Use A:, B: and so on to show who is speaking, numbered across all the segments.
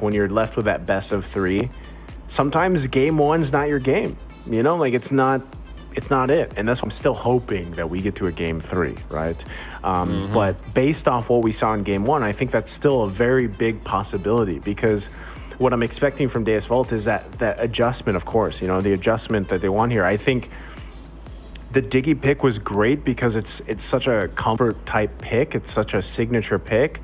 A: when you're left with that best of 3, sometimes game 1's not your game. You know, like it's not it. And that's why I'm still hoping that we get to a game 3, right? But based off what we saw in game 1, I think that's still a very big possibility, because what I'm expecting from Deus Vult is that adjustment, of course, you know, the adjustment that they want here. I think the Diggy pick was great because it's such a comfort type pick. It's such a signature pick,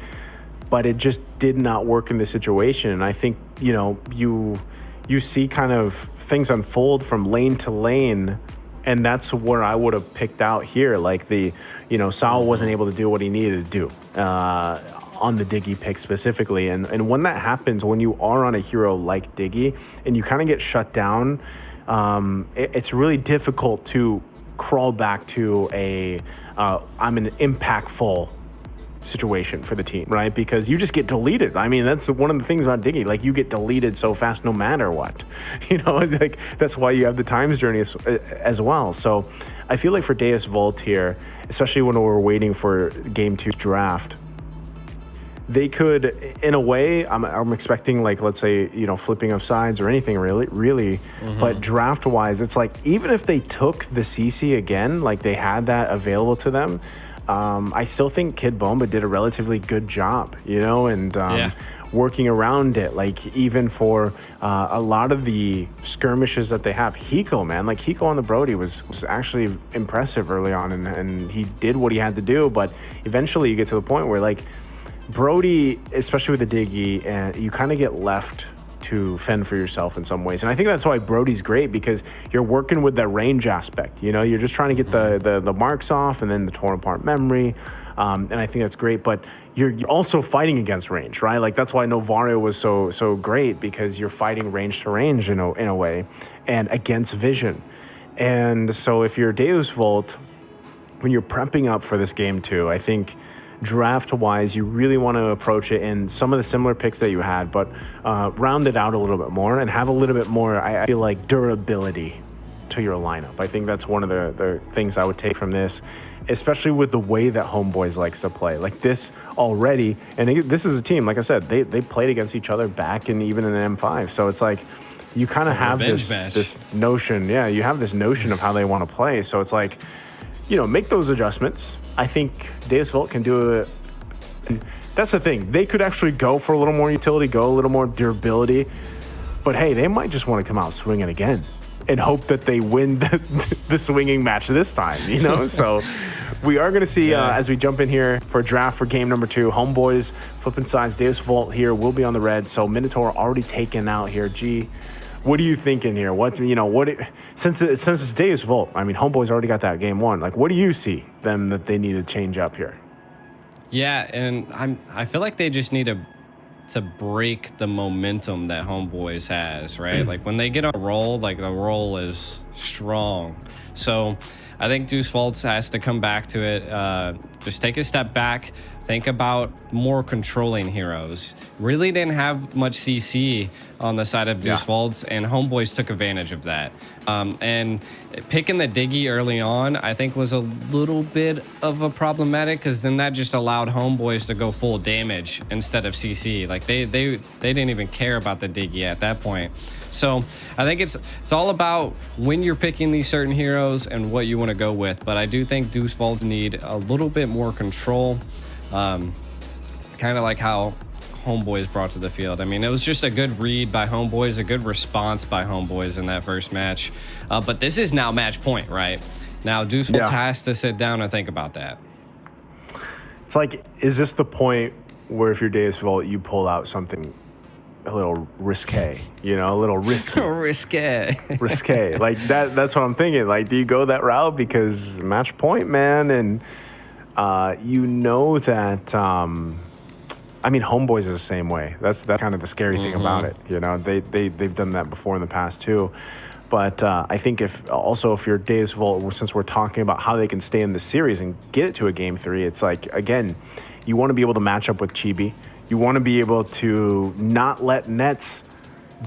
A: but it just did not work in this situation. And I think, you know, you see kind of things unfold from lane to lane, and that's where I would have picked out here. Like Sal wasn't able to do what he needed to do on the Diggy pick specifically. And when that happens, when you are on a hero like Diggy and you kind of get shut down, it's really difficult to crawl back to I'm an impactful situation for the team, right? Because you just get deleted. I mean, that's one of the things about Diggy. Like, you get deleted so fast no matter what. You know, like that's why you have the times journey as well. So I feel like for Deus Vult here, especially when we're waiting for game 2's draft, they could, in a way, I'm expecting, like, let's say, you know, flipping of sides or anything really. But draft-wise, it's like, even if they took the CC again, like they had that available to them, I still think Kid Bomba did a relatively good job, you know, and working around it. Like, even for a lot of the skirmishes that they have, Hiko, man, like Hiko on the Brody was actually impressive early on, and he did what he had to do. But eventually you get to the point where, like, Brody, especially with the Diggy, and you kind of get left to fend for yourself in some ways. And I think that's why Brody's great, because you're working with that range aspect. You know, you're just trying to get the marks off and then the torn apart memory. And I think that's great. But you're also fighting against range, right? Like, that's why Novario was so great, because you're fighting range to range in a way, and against vision. And so if you're Deus Vult, when you're prepping up for this game 2, I think draft-wise, you really want to approach it in some of the similar picks that you had, but round it out a little bit more and have a little bit more, I feel like, durability to your lineup. I think that's one of the things I would take from this, especially with the way that Homeboys likes to play. Like this already, and this is a team, like I said, they played against each other back and even in an M5, so it's like you kind of have this notion, you have this notion of how they want to play, so it's like, you know, make those adjustments. I think Deus Vult can do it. That's the thing. They could actually go for a little more utility, go a little more durability. But hey, they might just want to come out swinging again and hope that they win the swinging match this time, you know? So we are going to see, as we jump in here for draft for game number 2, Homeboys flipping sides. Deus Vult here will be on the red. So Minotaur already taken out here. G, what are you thinking here? Since it's Deus Vult, I mean, Homeboys already got that game 1. Like, what do you see them that they need to change up here?
B: Yeah, and I feel like they just need to break the momentum that Homeboys has, right? Like, when they get a roll, like, the roll is strong. So I think Deus Vult has to come back to it. Just take a step back. Think about more controlling heroes. Really didn't have much CC on the side of Deus Vult, and Homeboys took advantage of that. And picking the Diggy early on, I think, was a little bit of a problematic, because then that just allowed Homeboys to go full damage instead of CC. Like, they didn't even care about the Diggy at that point. So I think it's all about when you're picking these certain heroes and what you want to go with. But I do think Deus Vult need a little bit more control. Kind of like how Homeboys brought to the field. I mean, it was just a good read by Homeboys, a good response by Homeboys in that first match. But this is now match point, right? Now, Deus Vult has to sit down and think about that.
A: It's like, is this the point where if you're Deus Vult, you pull out something a little risque, you know, a little risky. risque. Like, that's what I'm thinking. Like, do you go that route? Because match point, man, and you know that, I mean, Homeboys are the same way. That's kind of the scary thing about it. You know, they've done that before in the past too. But I think if you're Deus Vult, since we're talking about how they can stay in the series and get it to a game 3, it's like, again, you want to be able to match up with Chibi. You want to be able to not let Nets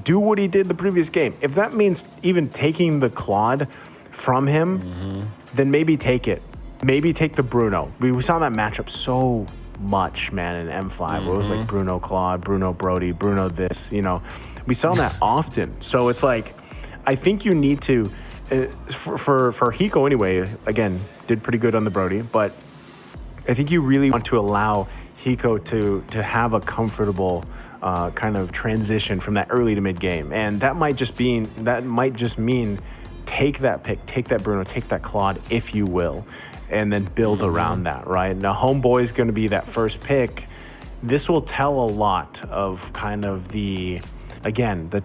A: do what he did the previous game. If that means even taking the Claude from him, then maybe take it. Maybe take the Bruno. We saw that matchup so much, man, in M5. Where it was like Bruno Claude, Bruno Brody, Bruno this, you know. We saw that often. So it's like, I think you need to, for Hiko anyway, again, did pretty good on the Brody, but I think you really want to allow Hiko to have a comfortable kind of transition from that early to mid game. And that might just mean take that pick, take that Bruno, take that Claude, if you will, and then build around that, right? Now, Homeboy's going to be that first pick. This will tell a lot of kind of the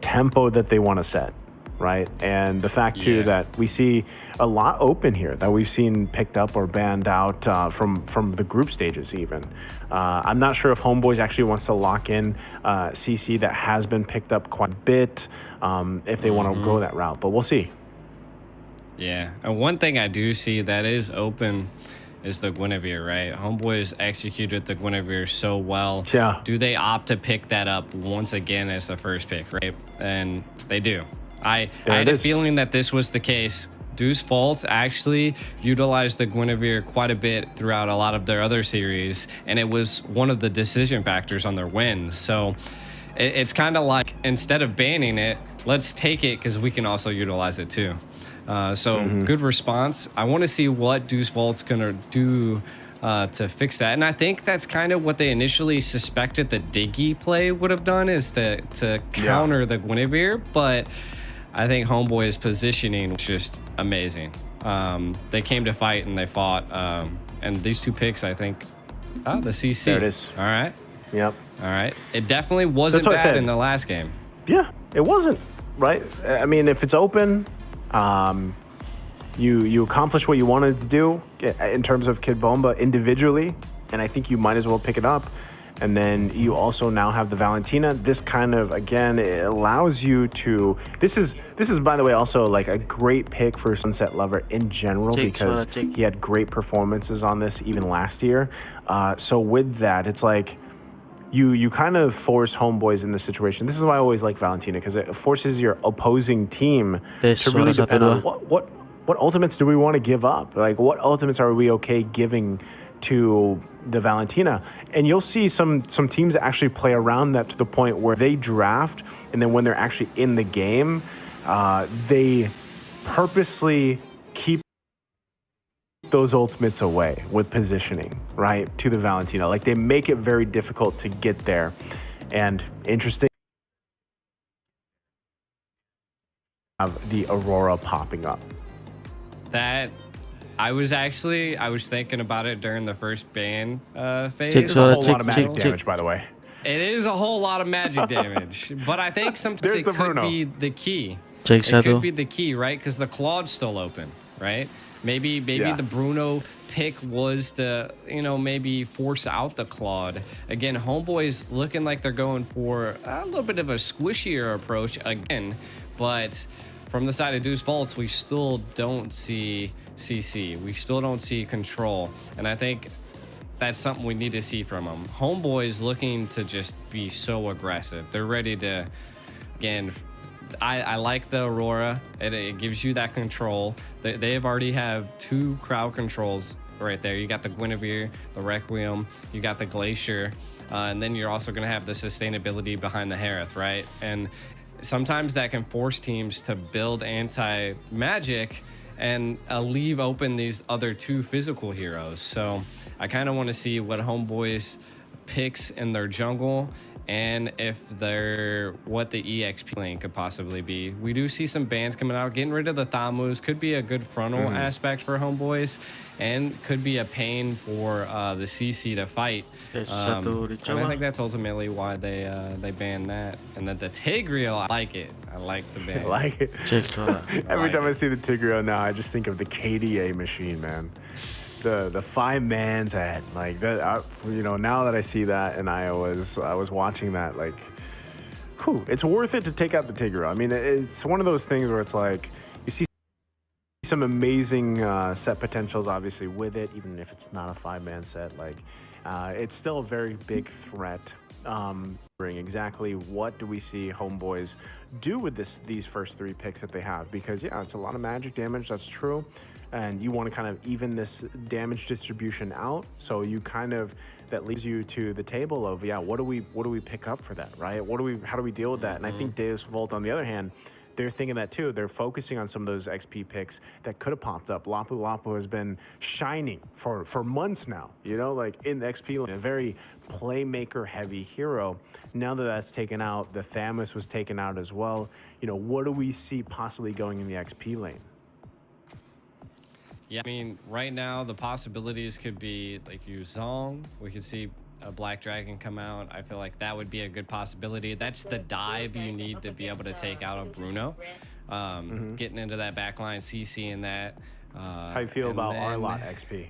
A: tempo that they want to set, right? And the fact, too, that we see a lot open here that we've seen picked up or banned out from the group stages even. I'm not sure if Homeboys actually wants to lock in CC that has been picked up quite a bit, if they want to go that route, but we'll see.
B: Yeah, and one thing I do see that is open is the Guinevere, right? Homeboys executed the Guinevere so well.
A: Yeah.
B: Do they opt to pick that up once again as the first pick, right? And they do. I had a feeling that this was the case. Deuce Faults actually utilized the Guinevere quite a bit throughout a lot of their other series, and it was one of the decision factors on their wins. So it's kind of like, instead of banning it, let's take it because we can also utilize it too. Good response. I want to see what Deuce Vault's going to do to fix that. And I think that's kind of what they initially suspected the Diggy play would have done, is to counter the Guinevere. But I think Homeboy's positioning was just amazing. They came to fight and they fought. And these two picks, I think, the CC.
A: There it is.
B: All right.
A: Yep.
B: All right. It definitely wasn't bad in the last game.
A: Yeah, it wasn't, right? I mean, if it's open, you accomplish what you wanted to do in terms of Kid Bomba individually, and I think you might as well pick it up. And then you also now have the Valentina. This kind of, again, it allows you to, this is by the way also like a great pick for Sunset Lover in general, because he had great performances on this even last year. So with that, it's like you kind of force Homeboys in this situation. This is why I always like Valentina, because it forces your opposing team to really depend on what ultimates do we want to give up? Like, what ultimates are we okay giving to the Valentina? And you'll see some teams that actually play around that to the point where they draft, and then when they're actually in the game, they purposely keep those ultimates away with positioning, right, to the Valentina. Like, they make it very difficult to get there. And interesting, have the Aurora popping up.
B: That I was thinking about it during the first ban phase.
A: It's a whole lot of magic damage, by the way.
B: It is a whole lot of magic damage, but I think sometimes it could be the key. It could be the key, right? Because the Claude's still open, right? Maybe the Bruno pick was to, maybe force out the Claude. Again, Homeboys looking like they're going for a little bit of a squishier approach again, but from the side of Deuce Vaults, we still don't see CC. We still don't see control. And I think that's something we need to see from them. Homeboys looking to just be so aggressive. They're ready to, again, I like the Aurora. It gives you that control. They have already have two crowd controls right there. You got the Guinevere, the Requiem, you got the Glacier, and then you're also going to have the sustainability behind the Harith, right? And sometimes that can force teams to build anti-magic and leave open these other two physical heroes. So I kind of want to see what Homeboys picks in their jungle, and if what the EXP lane could possibly be. We do see some bans coming out. Getting rid of the Thamus could be a good frontal aspect for Homeboys, and could be a pain for the CC to fight. And I think that's ultimately why they banned that. And then the Tigreal, I like it. I like the ban.
A: I like it. Every time I see the Tigreal now, I just think of the KDA machine, man. The 5 man's head, like that. Now that I see that, and I was watching that, like, whew, it's worth it to take out the Tigreal. I mean, it's one of those things where it's like you see some amazing set potentials, obviously, with it, even if it's not a 5-man set. Like, it's still a very big threat. Exactly what do we see Homeboys do with these first 3 picks that they have? Because it's a lot of magic damage, that's true, and you want to kind of even this damage distribution out, so you kind of that leads you to the table of, yeah, what do we pick up for that, right? How do we deal with that? And I think Deus Vult, on the other hand, they're thinking that too. They're focusing on some of those XP picks that could have popped up. Lapu Lapu has been shining for months now, you know, like in the XP lane, a very playmaker-heavy hero. Now that that's taken out, the Thamus was taken out as well. You know, what do we see possibly going in the XP lane?
B: Yeah, I mean, right now the possibilities could be like Yuzong. We could see a Black Dragon come out. I feel like that would be a good possibility. That's the dive you need to be able to take out a Bruno. Getting into that backline, CCing that.
A: How you feel about Arlott XP?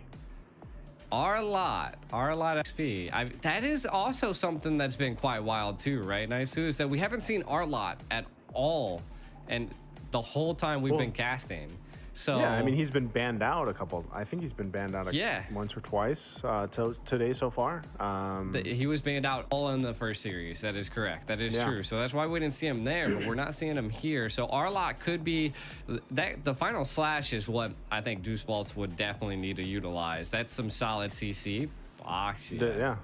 B: Arlott XP. That is also something that's been quite wild too, right? Nice too, is that we haven't seen Arlott at all, and the whole time we've been casting. So
A: yeah, I mean, he's been banned out I think he's been banned out once or twice today so far.
B: He was banned out all in the first series. That is correct. That is true. So that's why we didn't see him there, but we're not seeing him here. So Arlott could be that. The final slash is what I think Deus Vult would definitely need to utilize. That's some solid CC.
A: Yeah.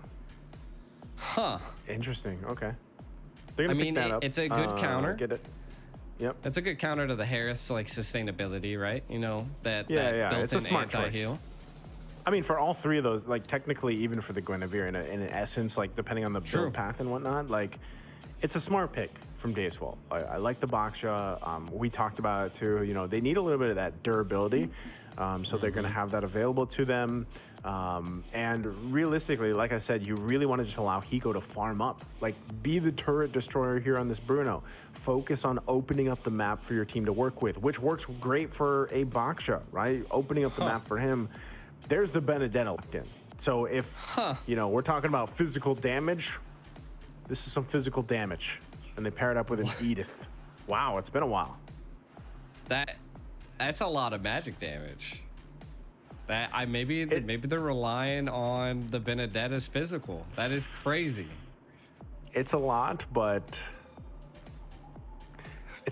A: Huh. Interesting. Okay.
B: I mean, it's a good counter.
A: Get it. Yep.
B: That's a good counter to the Harris like sustainability, right? You know, that
A: it's a smart
B: anti-heal.
A: choice. I mean, for all three of those, like technically, even for the Guinevere, in essence, like depending on the build path and whatnot, like it's a smart pick from Deus Vult. I like the Baksha. We talked about it too. You know, they need a little bit of that durability, so they're going to have that available to them. And realistically, like I said, you really want to just allow Hiko to farm up, like be the turret destroyer here on this Bruno. Focus on opening up the map for your team to work with, which works great for a Baksha, right? Opening up the map for him. There's the Benedetta locked in. So if, you know, we're talking about physical damage, this is some physical damage. And they pair it up with an Edith. Wow, it's been a while.
B: That's a lot of magic damage. Maybe they're relying on the Benedetta's physical. That is crazy.
A: It's a lot, but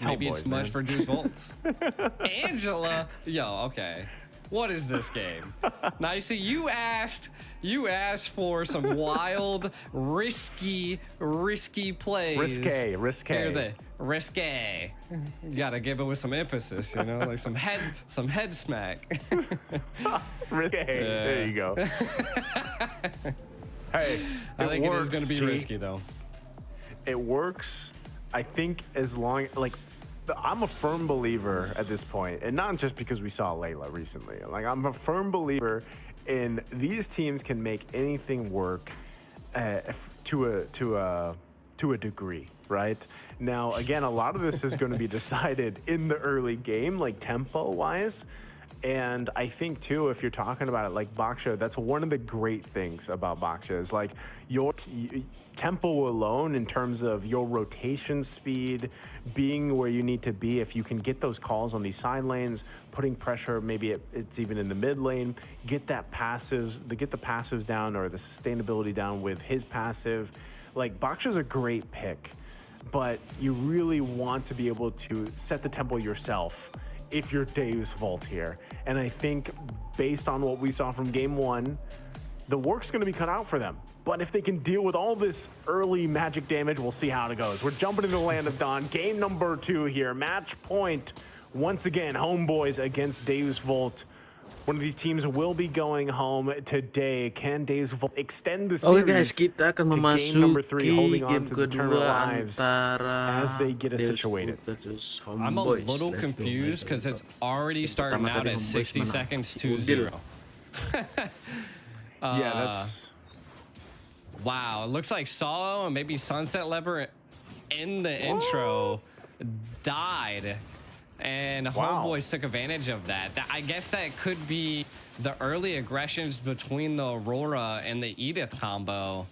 B: maybe it's much for Deus Vult. Angela, okay. What is this game? Now you see, you asked for some wild, risky plays. Risque. You gotta give it with some emphasis, you know, like some head smack.
A: Risque. There you go. Hey,
B: I think it is gonna be risky though.
A: It works. I think as long I'm a firm believer at this point, and not just because we saw Layla recently. Like I'm a firm believer in these teams can make anything work to a degree, right? Now, again, a lot of this is going to be decided in the early game, like tempo-wise. And I think, too, if you're talking about it like Baksha, that's one of the great things about Baksha is like your tempo alone in terms of your rotation speed, being where you need to be. If you can get those calls on these side lanes, putting pressure, maybe it's even in the mid lane, get the passives down or the sustainability down with his passive. Like Baksha's a great pick, but you really want to be able to set the tempo yourself if you're Deus Vult here. And I think based on what we saw from game one, the work's gonna be cut out for them. But if they can deal with all this early magic damage, we'll see how it goes. We're jumping into the Land of Dawn. Game number 2 here, match point. Once again, Homeboys against Deus Vult. One of these teams will be going home today. Can Deus Vult extend the series?
C: Oke guys, kita akan memasuki game kedua antara
B: as they get situated. I'm a little confused because it's already starting out at 60 seconds to 0.
A: Yeah, that's...
B: Wow, it looks like Solo and maybe Sunset Lever in the intro died. And Homeboys took advantage of that. I guess that could be the early aggressions between the Aurora and the Edith combo.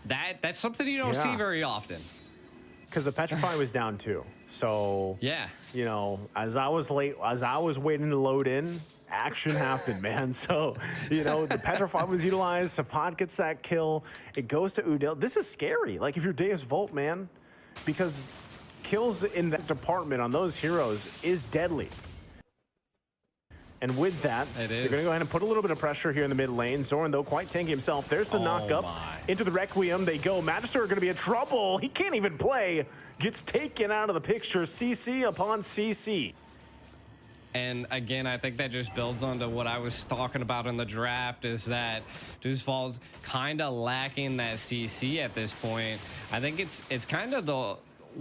B: That's something you don't see very often.
A: Because the Petrify was down too. So
B: yeah,
A: you know, as I was waiting to load in, action happened, man. So, you know, the Petrify was utilized. Sapad gets that kill. It goes to Udil. This is scary. Like if you're Deus Vult, man, because kills in that department on those heroes is deadly. And with that, they're going to go ahead and put a little bit of pressure here in the mid lane. Zoran, though, quite tanky himself. There's the knock up. Into the Requiem they go. Magister are going to be in trouble. He can't even play. Gets taken out of the picture. CC upon CC.
B: And again, I think that just builds onto what I was talking about in the draft, is that Deucefalt's kind of lacking that CC at this point. I think it's kind of the...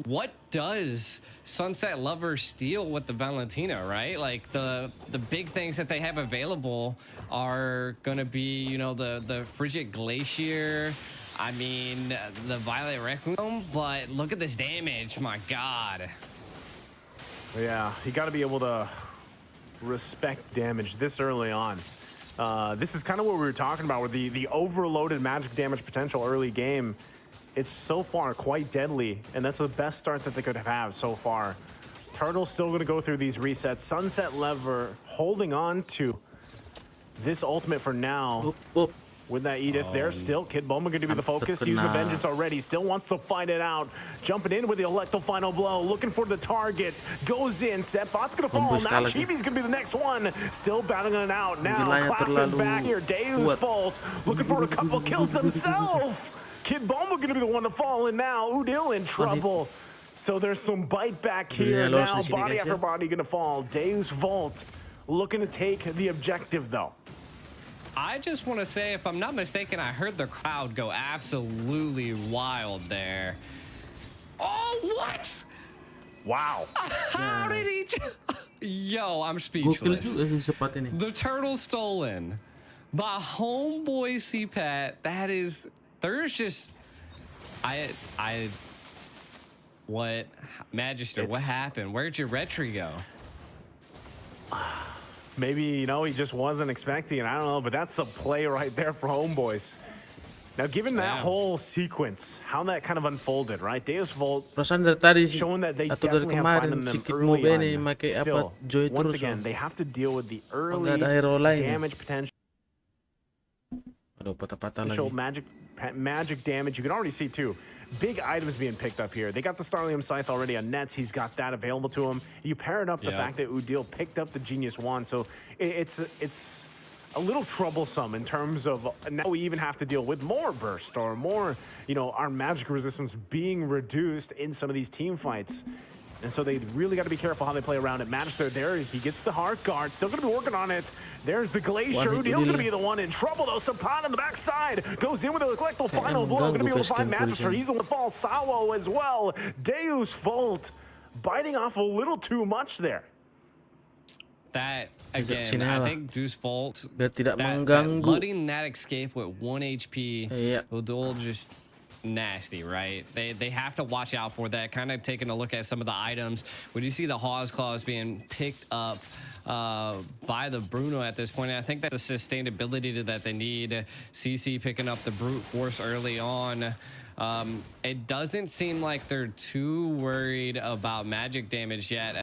B: What does Sunset Lover steal with the Valentina, right? Like the big things that they have available are gonna be, you know, the Frigid Glacier, I mean the Violet Requiem, but look at this damage, my God.
A: Yeah, you got to be able to respect damage this early on. This is kind of what we were talking about with the overloaded magic damage potential early game. It's so far quite deadly, and that's the best start that they could have so far. Turtle's still going to go through these resets. Sunset Lever holding on to this ultimate for now. With that Edith there still. Kid Bomba going to be the focus. Using the Vengeance already. Still wants to fight it out. Jumping in with the Electro Final Blow. Looking for the target. Goes in. Setbot's going to fall. Now Chibi's going to be the next one. Still battling it out. Now clapping back here. Deus Fault. Looking for a couple kills themselves. Kid Bomba going to be the one to fall in now. Udil in trouble. So there's some bite back here now. Body after body going to fall. Deus Vault looking to take the objective though.
B: I just want to say, if I'm not mistaken, I heard the crowd go absolutely wild there. Oh, what?
A: Wow.
B: How did he Yo, I'm speechless. The turtle stolen by homeboy CPAT. That is... There's just... What? Magister, what happened? Where'd your retry go?
A: Maybe, you know, he just wasn't expecting it. I don't know, but that's a play right there for Homeboys. Now, given that whole sequence, how that kind of unfolded, right? Deus Volt showing that they definitely have finding them early on. Still, once again, they have to deal with the early damage potential. Show magic damage. You can already see, too, big items being picked up here. They got the Starlium Scythe already on nets. He's got that available to him. You pair it up the fact that Udil picked up the Genius Wand. So it's a little troublesome in terms of now we even have to deal with more burst or more, you know, our magic resistance being reduced in some of these team fights. And so they really got to be careful how they play around it. Magister there, he gets the Heart Guard. Still going to be working on it. There's the Glacier. Udil going to be the one in trouble, though. Sapan on the backside goes in with a collectible final blow. Going to be able to find Magister. He's on the fall. Sawo as well. Deus Volt biting off a little too much there.
B: That, again, I think Deus Volt, letting that escape with 1 HP, Udil just... nasty, right? They have to watch out for that. Kind of taking a look at some of the items. When you see the Hawes Claws being picked up by the Bruno at this point, I think that the sustainability that they need, CC picking up the Brute Force early on, it doesn't seem like they're too worried about magic damage yet,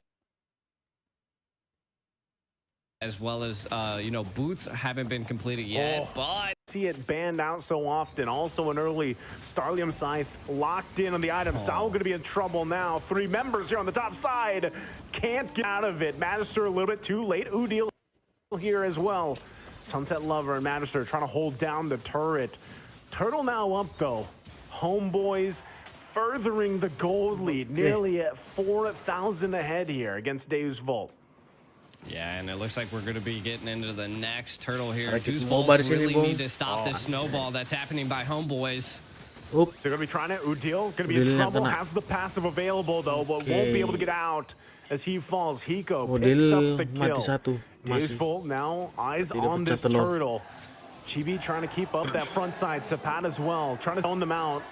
B: as well as, you know, boots haven't been completed yet, but...
A: See it banned out so often. Also an early Starlium Scythe locked in on the item. Sao going to be in trouble now. 3 members here on the top side. Can't get out of it. Magister a little bit too late. Udil here as well. Sunset Lover and Magister trying to hold down the turret. Turtle now up though. Homeboys furthering the gold lead. Nearly at 4,000 ahead here against Deus Volt.
B: Yeah, and it looks like we're going to be getting into the next turtle here. Deus Volts really need to stop this snowball that's happening by Homeboys.
A: Oops. They're going to be trying to... Udil going to be in trouble. Has the passive available, though, but won't be able to get out as he falls. Hiko picks up the kill. Deus Volt now eyes on this turtle. Chibi trying to keep up that front side. Sapat as well, trying to zone them out.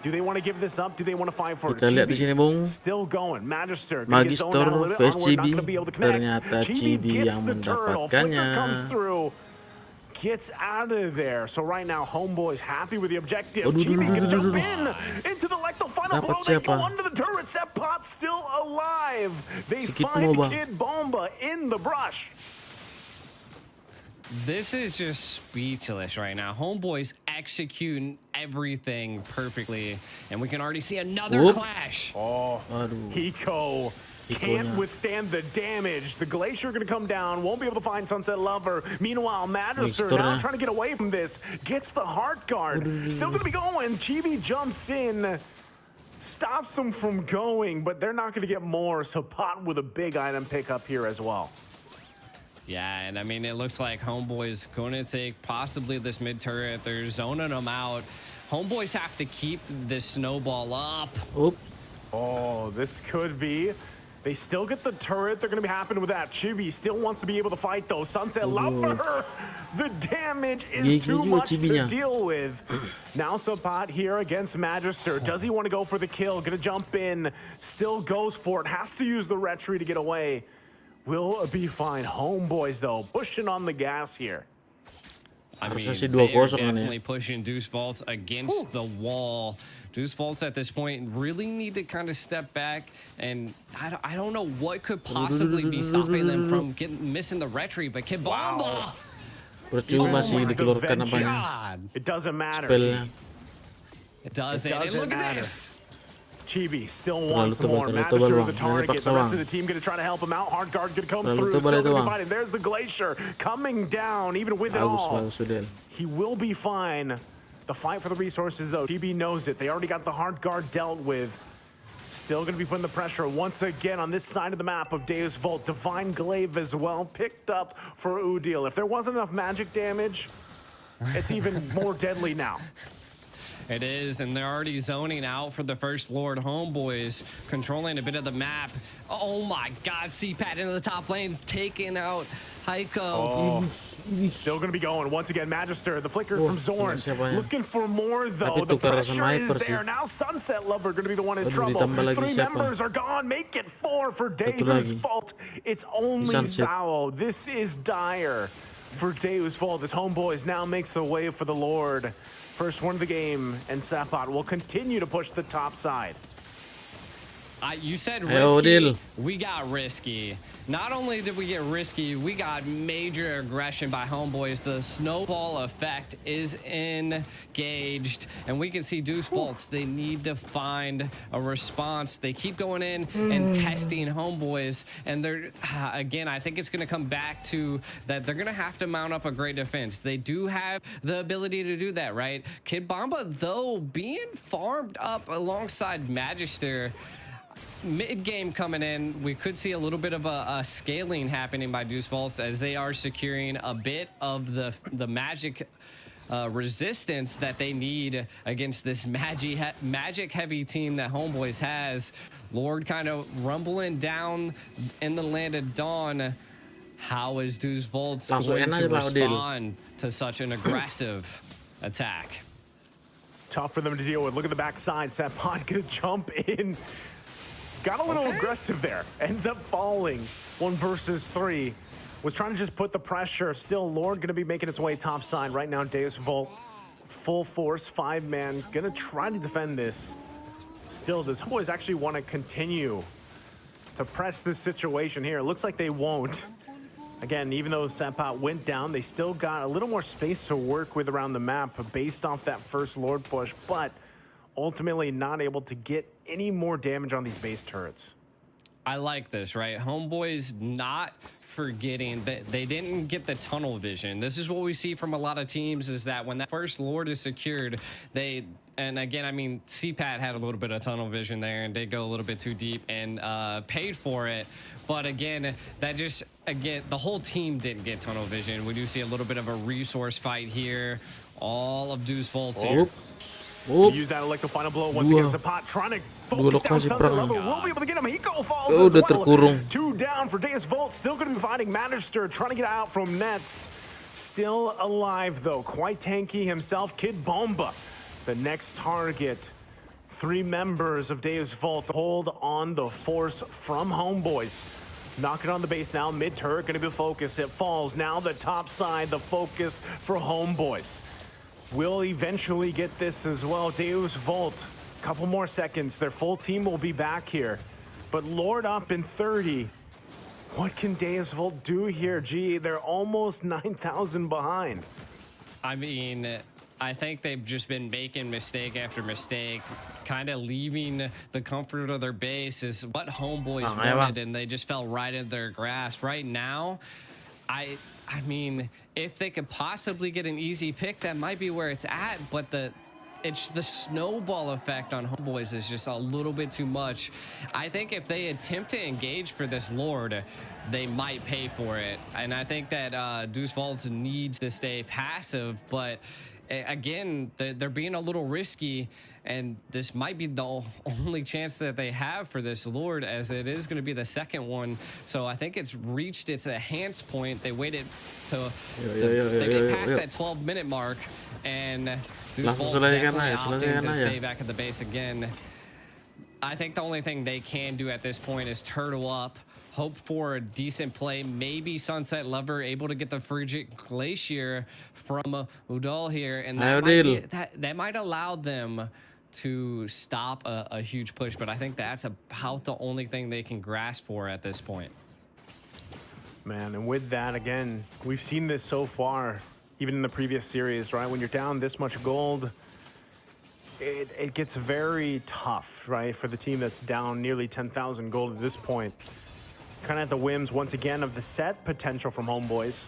A: Do they want to give this up? Do they want to fight for it? Chibi still going. Magister
C: face Chibi. Ternyata Chibi yang mendapatkannya.
A: Comes through. Gets out of there. So right now, Homeboys happy with the objective. Chibi can jump in into the Lecto final blow. They go under the turret. Sepot still alive. They find Kid Bomba in the brush.
B: This is just speechless right now. Homeboys executing everything perfectly, and we can already see another clash.
A: Hiko can't withstand the damage. The Glacier going to come down, won't be able to find Sunset Lover. Meanwhile, Magister now trying to get away from this, gets the Heart Guard. Still going to be going. Chibi jumps in, stops them from going, but they're not going to get more. So Pot with a big item pickup here as well.
B: Yeah, and I mean, it looks like Homeboy's going to take possibly this mid turret. They're zoning them out. Homeboys have to keep this snowball up.
C: Oop.
A: Oh, this could be. They still get the turret. They're going to be happy with that. Chibi still wants to be able to fight, though. Sunset Lover. The damage is too much to deal with. Now Sapot here against Magister. Does he want to go for the kill? Going to jump in. Still goes for it. Has to use the retry to get away. Will be fine. Homeboys, though, pushing on the gas here.
B: I mean, they are definitely pushing Deuce Vaults against the wall. Deuce Vaults at this point really need to kind of step back, and I don't know what could possibly be stopping them from missing the retry, but Kibamba!
C: Percuma sih dikeluarkan apanya.
A: It doesn't matter.
B: It doesn't. And look at this.
A: Chibi still wants more. Magister with the target. The rest of the team going to try to help him out. Hard guard going to come through. Still going to be fighting. There's the Glacier coming down, even with it all. He will be fine. The fight for the resources, though. Chibi knows it. They already got the hard guard dealt with. Still going to be putting the pressure once again on this side of the map of Deus Vult. Divine Glaive as well, picked up for Udil. If there wasn't enough magic damage, it's even more deadly now.
B: It is, and they're already zoning out for the First Lord. Homeboys controlling a bit of the map. Oh my God, CPAT into the top lane, taking out Heiko.
A: Oh, still going to be going. Once again, Magister, the flicker from Zorn. Looking for more, though. The pressure is there. Now Sunset Lover going to be the one in trouble. 3 members are gone. Make it 4 for Deus Vult. It's only Zao. This is dire for Deus Vult. This Homeboys now makes the way for the Lord. First one of the game, and Sapot will continue to push the top side.
B: You said risky. We got risky. Not only did we get risky, we got major aggression by Homeboys. The snowball effect is engaged, and we can see Deuce Vaults. They need to find a response. They keep going in and testing Homeboys, and they're again, I think it's going to come back to that they're going to have to mount up a great defense. They do have the ability to do that, right? Kid Bomba, though, being farmed up alongside Magister. Mid-game coming in, we could see a little bit of a scaling happening by Deuce Vaults as they are securing a bit of the magic resistance that they need against this magic-heavy team that Homeboys has. Lord kind of rumbling down in the land of Dawn. How is Deuce Vaults going to respond to such an aggressive attack?
A: Tough for them to deal with. Look at the backside. Sapot gonna jump in. Got a little aggressive there. Ends up falling. 1 versus 3. Was trying to just put the pressure. Still, Lord going to be making its way top side. Right now, Deus Vult, full force, 5-man. Going to try to defend this. Still, does Homeboys actually want to continue to press this situation here? It looks like they won't. Again, even though Sapot went down, they still got a little more space to work with around the map based off that first Lord push. But ultimately not able to get any more damage on these base turrets.
B: I like this, right? Homeboys not forgetting that they didn't get the tunnel vision. This is what we see from a lot of teams, is that when that first Lord is secured, and again, I mean, CPAT had a little bit of tunnel vision there and did go a little bit too deep and paid for it. But again, the whole team didn't get tunnel vision. We do see a little bit of a resource fight here. All of Deuce Vaults here.
A: Use that like the final blow once again. Sapot trying to focus down Sunset Lover. We'll be able to get him. Hiko falls as well. 2 down for Deus Vult. Still going to be fighting Magister, trying to get out from nets. Still alive, though. Quite tanky himself. Kid Bomba, the next target. 3 members of Deus Vult hold on the force from Homeboys. Knocking on the base now. Mid-turret going to be the focus. It falls. Now the top side, the focus for Homeboys. Will eventually get this as well. Deus Vult, couple more seconds. Their full team will be back here. But Lord up in 30. What can Deus Vult do here? Gee, they're almost 9,000 behind.
B: I mean, I think they've just been making mistake after mistake. kind of leaving the comfort of their base is what homeboys wanted, and they just fell right into their grasp. Right now, I mean, if they could possibly get an easy pick, that might be where it's at, but it's the snowball effect on homeboys is just a little bit too much. I think if they attempt to engage for this Lord, they might pay for it. And I think that Deuce Vaults needs to stay passive, but again, they're being a little risky, and this might be the only chance that they have for this Lord, as it is going to be the second one. So I think it's reached its enhance point. They waited they passed that 12-minute mark, and Deuce Vaults definitely opting to stay back at the base again. I think the only thing they can do at this point is turtle up, hope for a decent play. Maybe Sunset Lover able to get the Frigid Glacier from Udall here, and that might allow them to stop a huge push, but I think that's about the only thing they can grasp for at this point.
A: Man, and with that, again, we've seen this so far, even in the previous series, right? When you're down this much gold, it gets very tough, right? For the team that's down nearly 10,000 gold at this point. Kind of at the whims, once again, of the set potential from homeboys.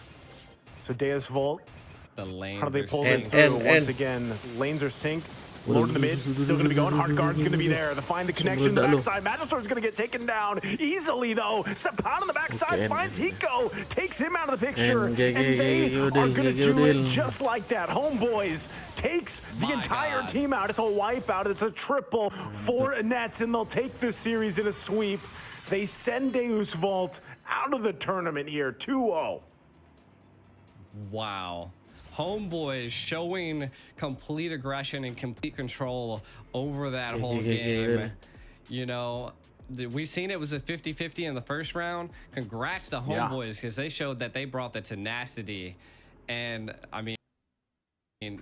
A: So Deus Vault,
B: the lanes
A: how do they pull this through? Once again, lanes are synced. Lord in the mid, still going to be going. Heart Guard's going to be there to find the connection to the backside. Magistor's going to get taken down easily, though. Sepan on the backside finds Hiko, takes him out of the picture, and they are going to do it just like that. Homeboys takes the entire team out. It's a wipeout. It's a triple for Nets, and they'll take this series in a sweep. They send Deus Vault out of the tournament here, 2-0.
B: Wow. Homeboys showing complete aggression and complete control over that whole game. You know, we've seen it was a 50-50 in the first round. Congrats to homeboys, because they showed that they brought the tenacity. And I mean,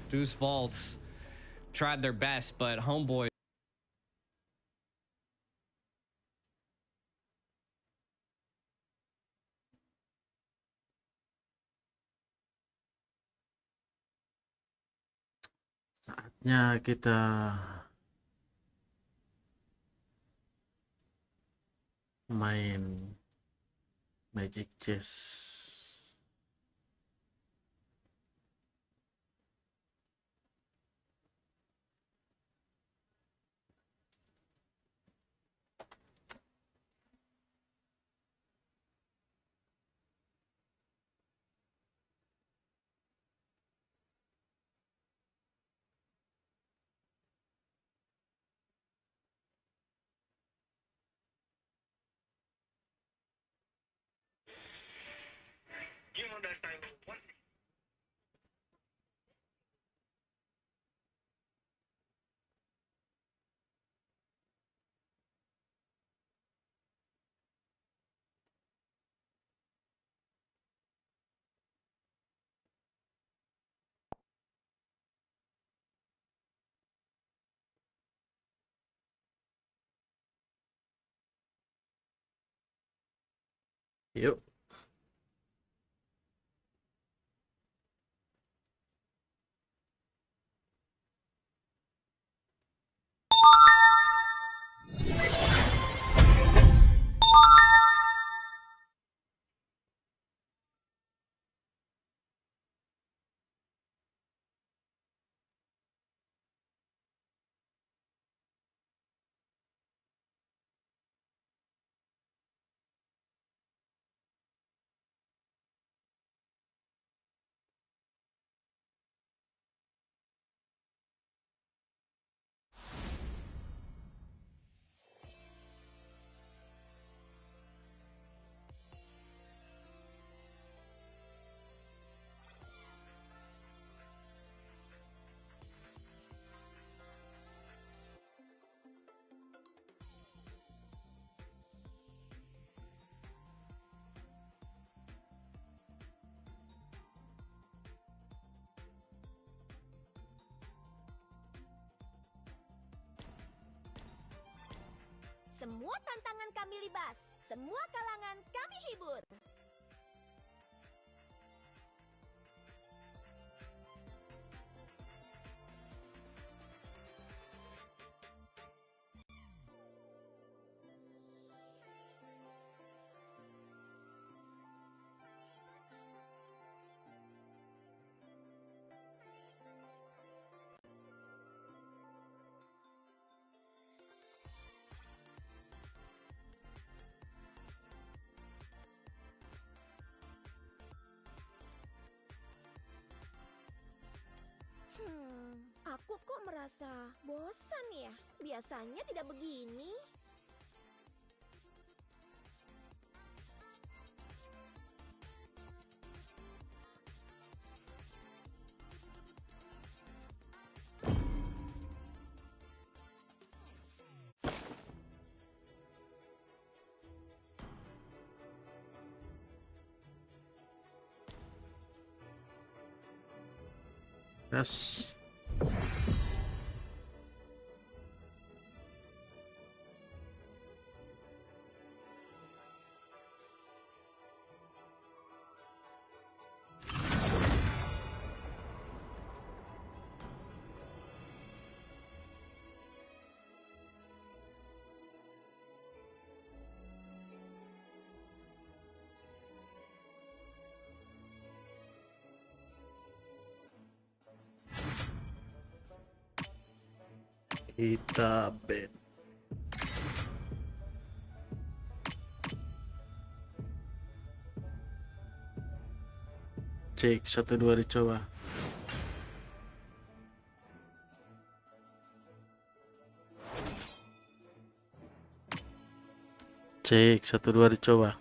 B: Deuce Vaults tried their best, but homeboys.
C: Saatnya kita main Magic Chess. Yuk.
D: Semua tantangan kami libas, semua kalangan kami hibur. merasa bosan ya? Biasanya tidak begini.
C: Yes. Kita ban. Cek 1-2 dicoba. Cek 1-2 dicoba.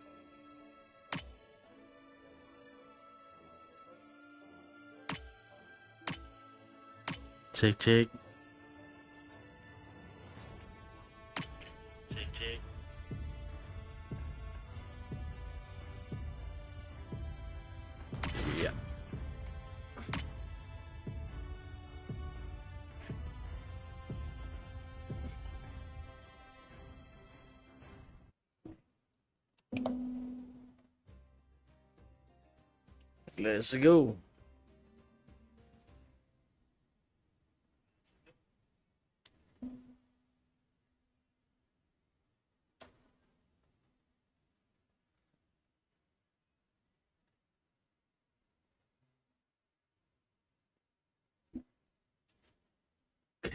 C: Cek cek. Cek cek. Iya. Let's go.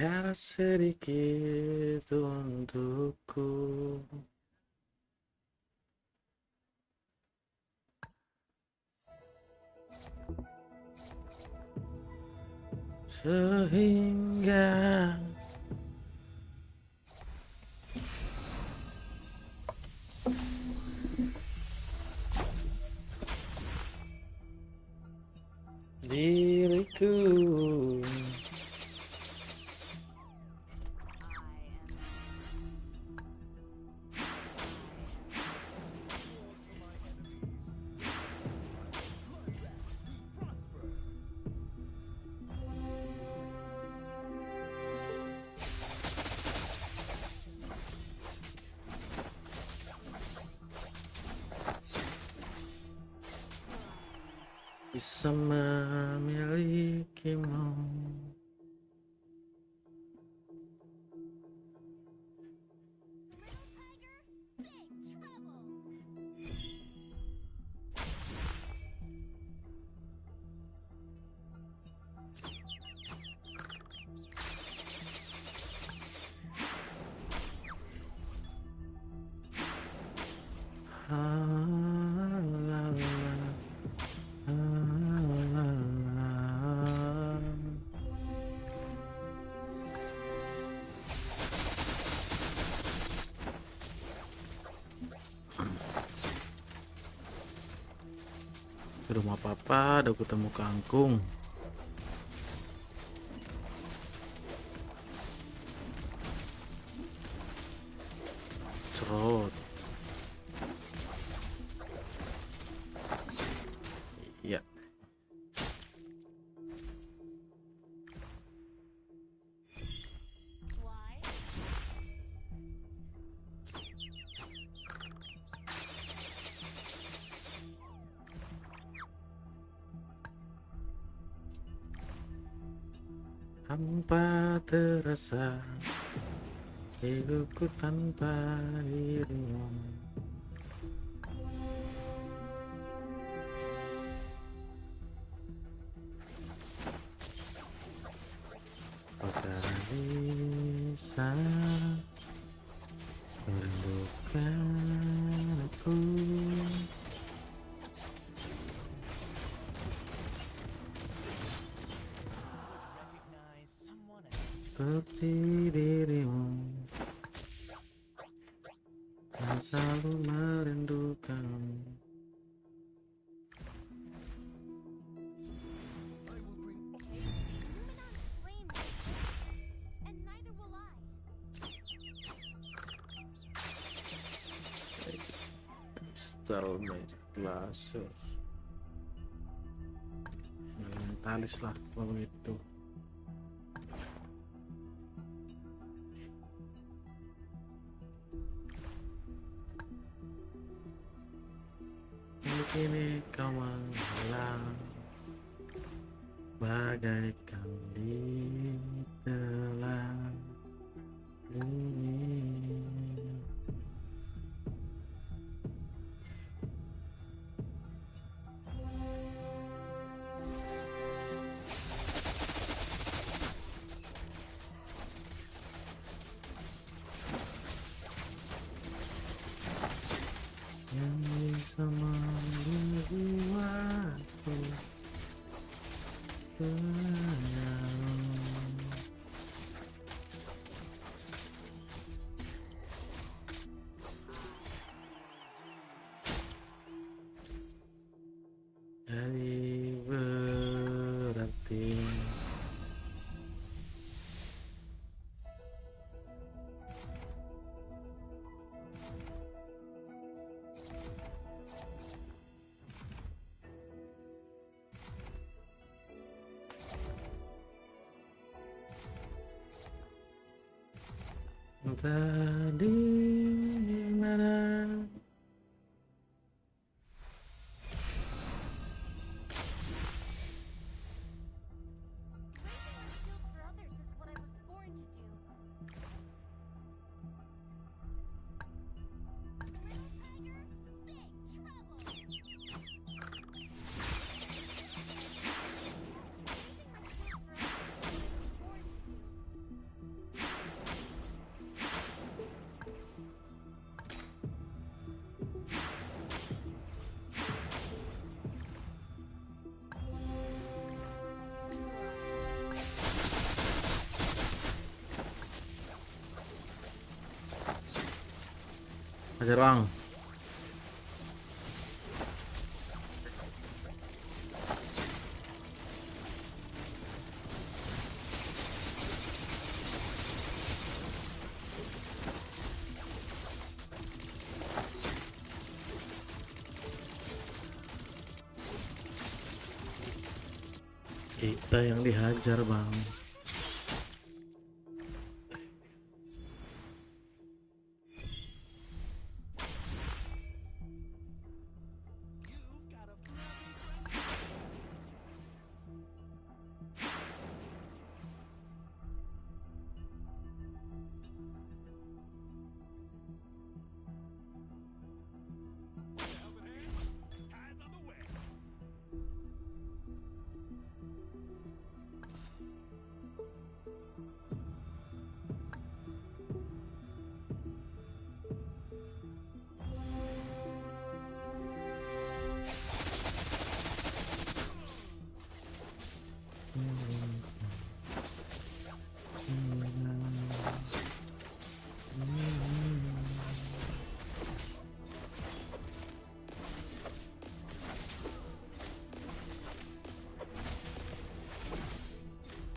C: Karena sedikit untukku. Sehingga diriku bisa memilikimu. Di rumah papa ada ketemu kangkung. Cerot. Iya. Tanpa terasa hidupku tanpa dirimu. Apakah bisa merindukan aku? seperti dirimu yang selalu merindukan. Crystal Magic Laser mentalis lah kalau itu. Kini kau menghilang bagaikan ditelan bumi. Yang bisa membuat jiwaku tenang. Jadi berarti tadi mana ajar bang. Kita yang dihajar bang.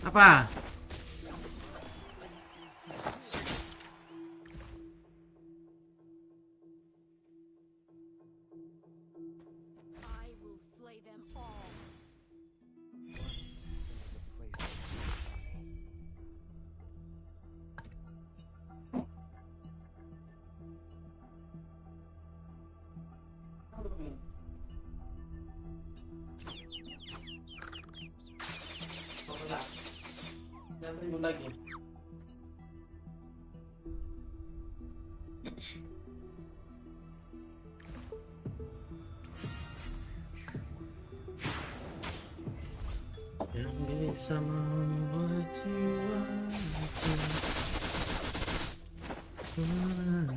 C: Apa?
D: I will slay them all.
C: Lagi. Yang bisa membuat jiwaku tenang.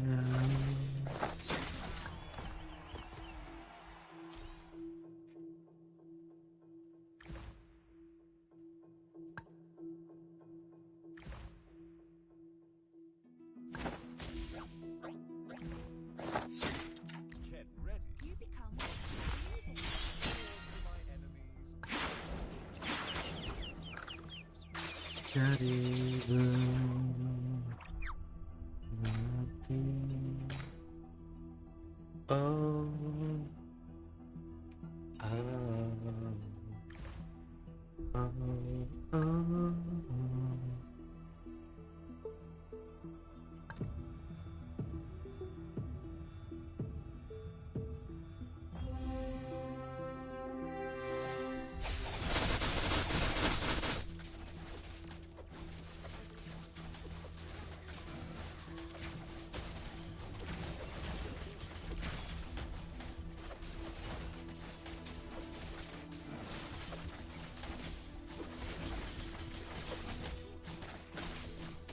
C: jadi berhenti. Oh, oh, oh.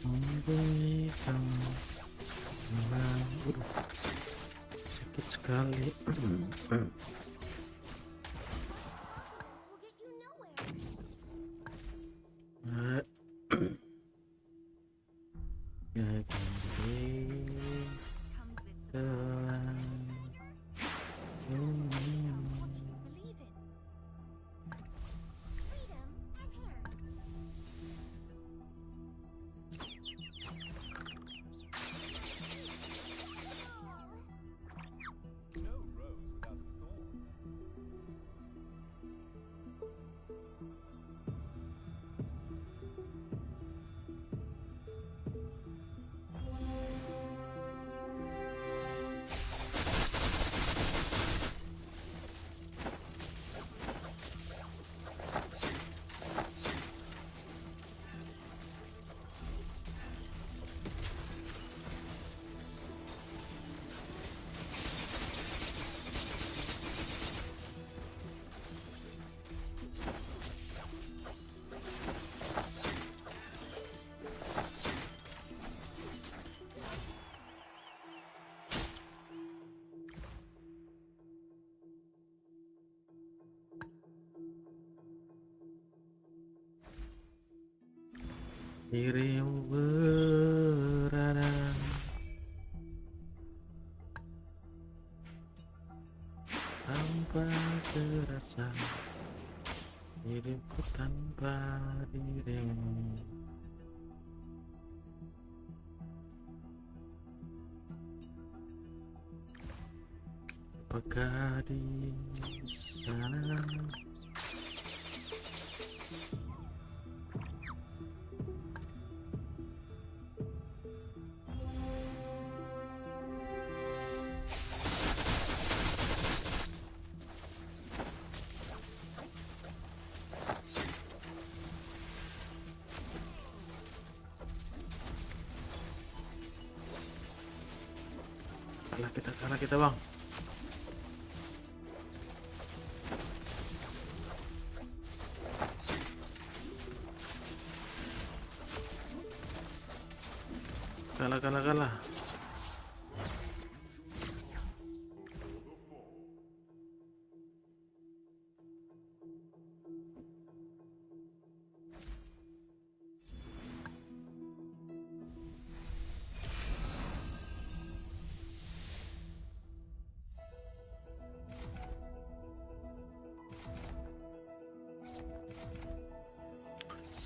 C: Memberikan sakit sekali.
D: Will get you nowhere. Believe in freedom at hand.
C: Dirimu berada tanpa terasa, hidupku tanpa dirimu. Apakah di sana kalah kita bang. Kalah.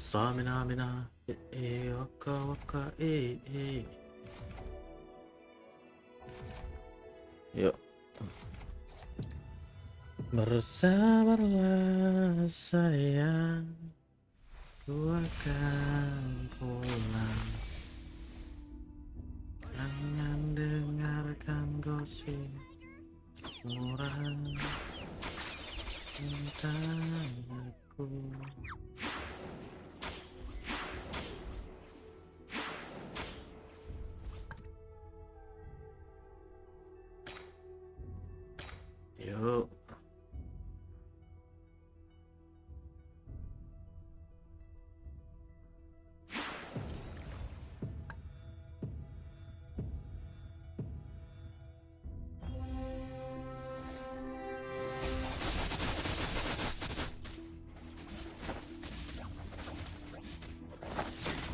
C: Samina waka Yuk bersabarlah sayang, ku akan pulang. Jangan dengarkan gosip murah tentang aku. Yuk.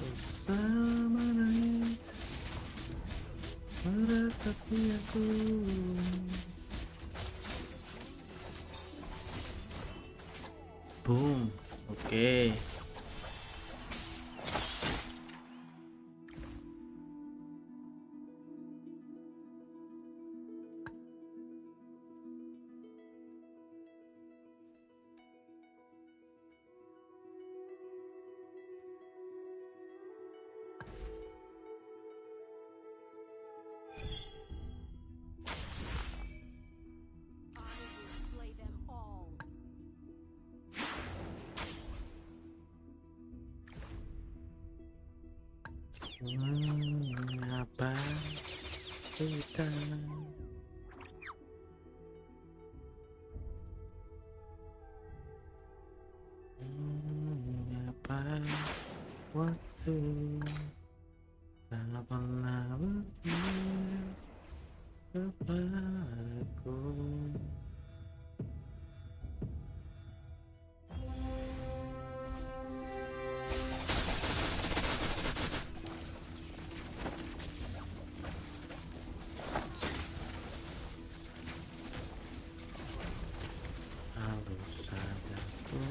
C: Bersama nangis meratapi aku. Boom. Oke. Apa kita apa waktu tak pernah berpihak kepadaku. Halus sadarku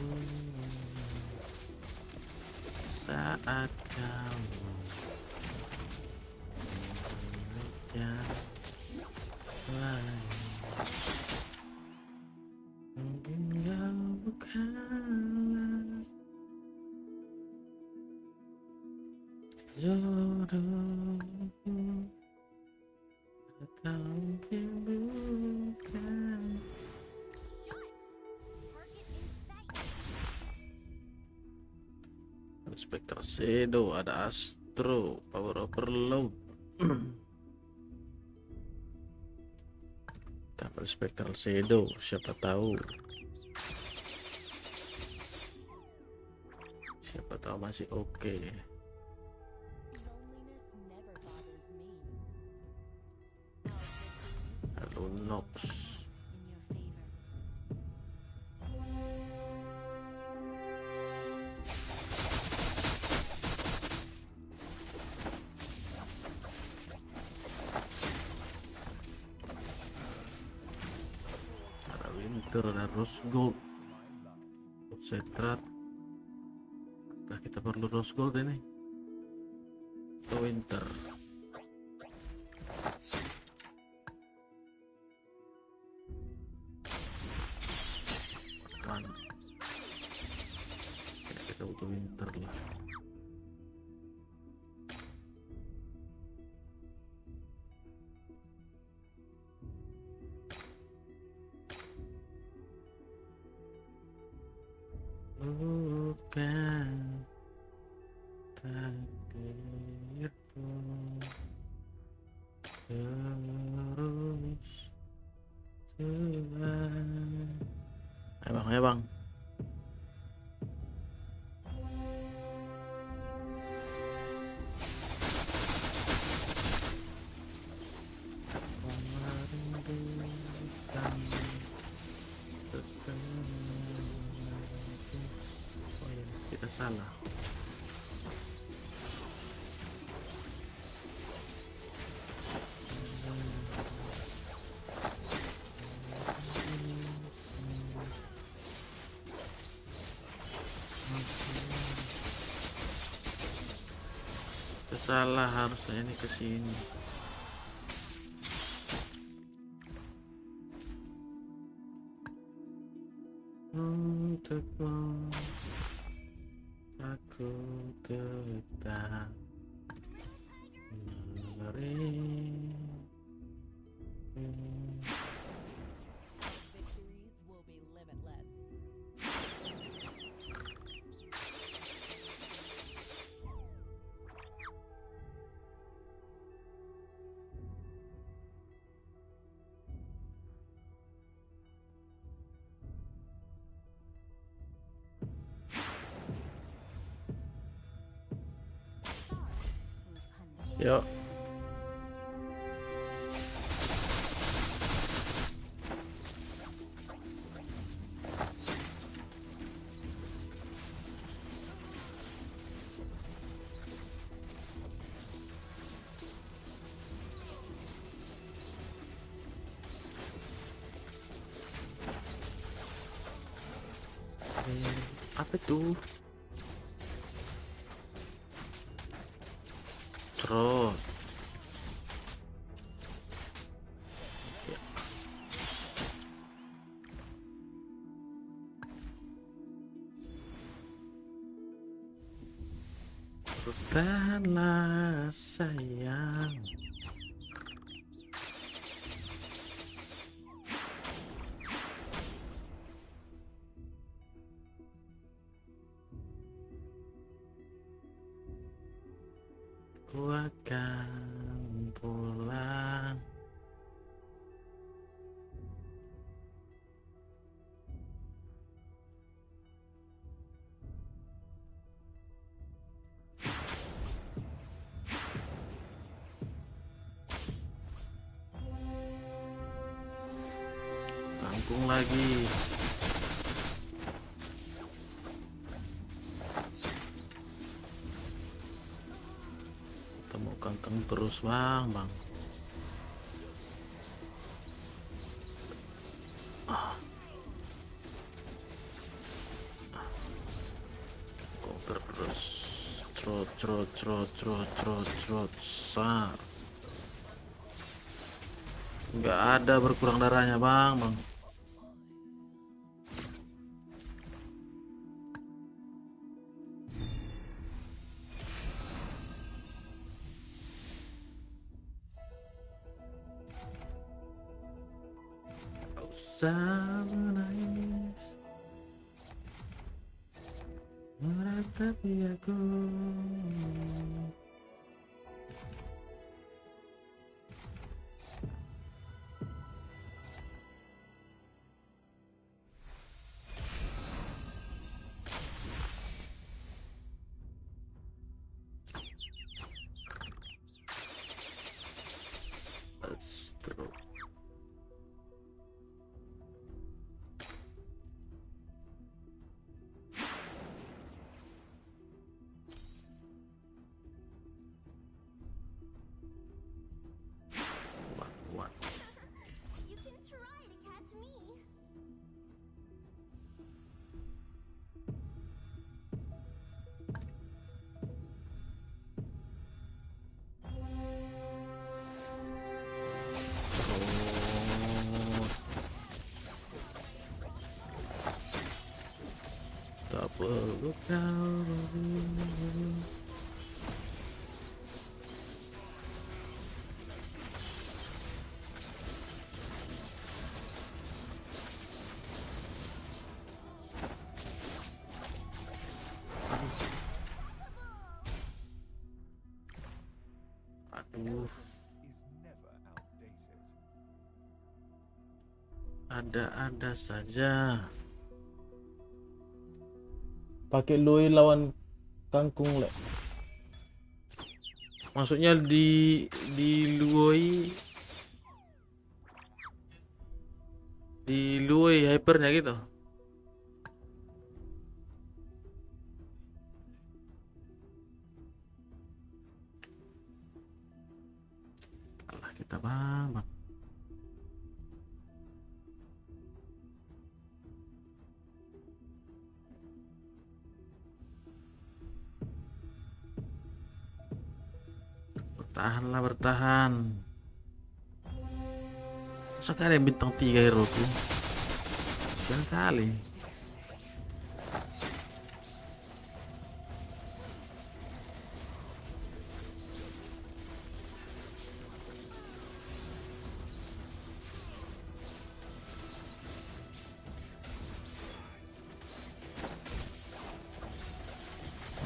C: saat kamu mengejar lain. Mungkin kau bukanlah jodohku, atau mungkin bukan. Spectre Shadow, ada Astro, Power Overload. Dapat Spectral Shadow, siapa tahu. Siapa tahu masih oke. Halo Nox. Ada Rose Gold, Setrat. Apakah kita perlu Rose Gold ini? Atau Winter? Kan kita butuh Winter lah. Bukan takdirku terus Tuhan. Ayo bang, kita salah. Kita salah, harusnya ini ke sini. Untukmu aku tetap merindu.
E: Victories will be limitless.
C: Yuk. Apa itu? Trot. Ya. Bertahanlah sayang. Ku akan pulang. Kangkung lagi. Kita mau kangkung terus bang. Kok terus trot sar. Nggak ada berkurang darahnya bang. Gak usah menangis, meratapi aku. Astro. What?
D: You can try to catch me.
C: Tak perlu kau. Aduh. Ada-ada saja.
F: Pakai Lui lawan kangkung le.
C: Maksudnya di Lui hypernya gitu. Kalah kita bang. Bertahanlah, bertahan. Sekali bintang 3 hero ku. Sekali.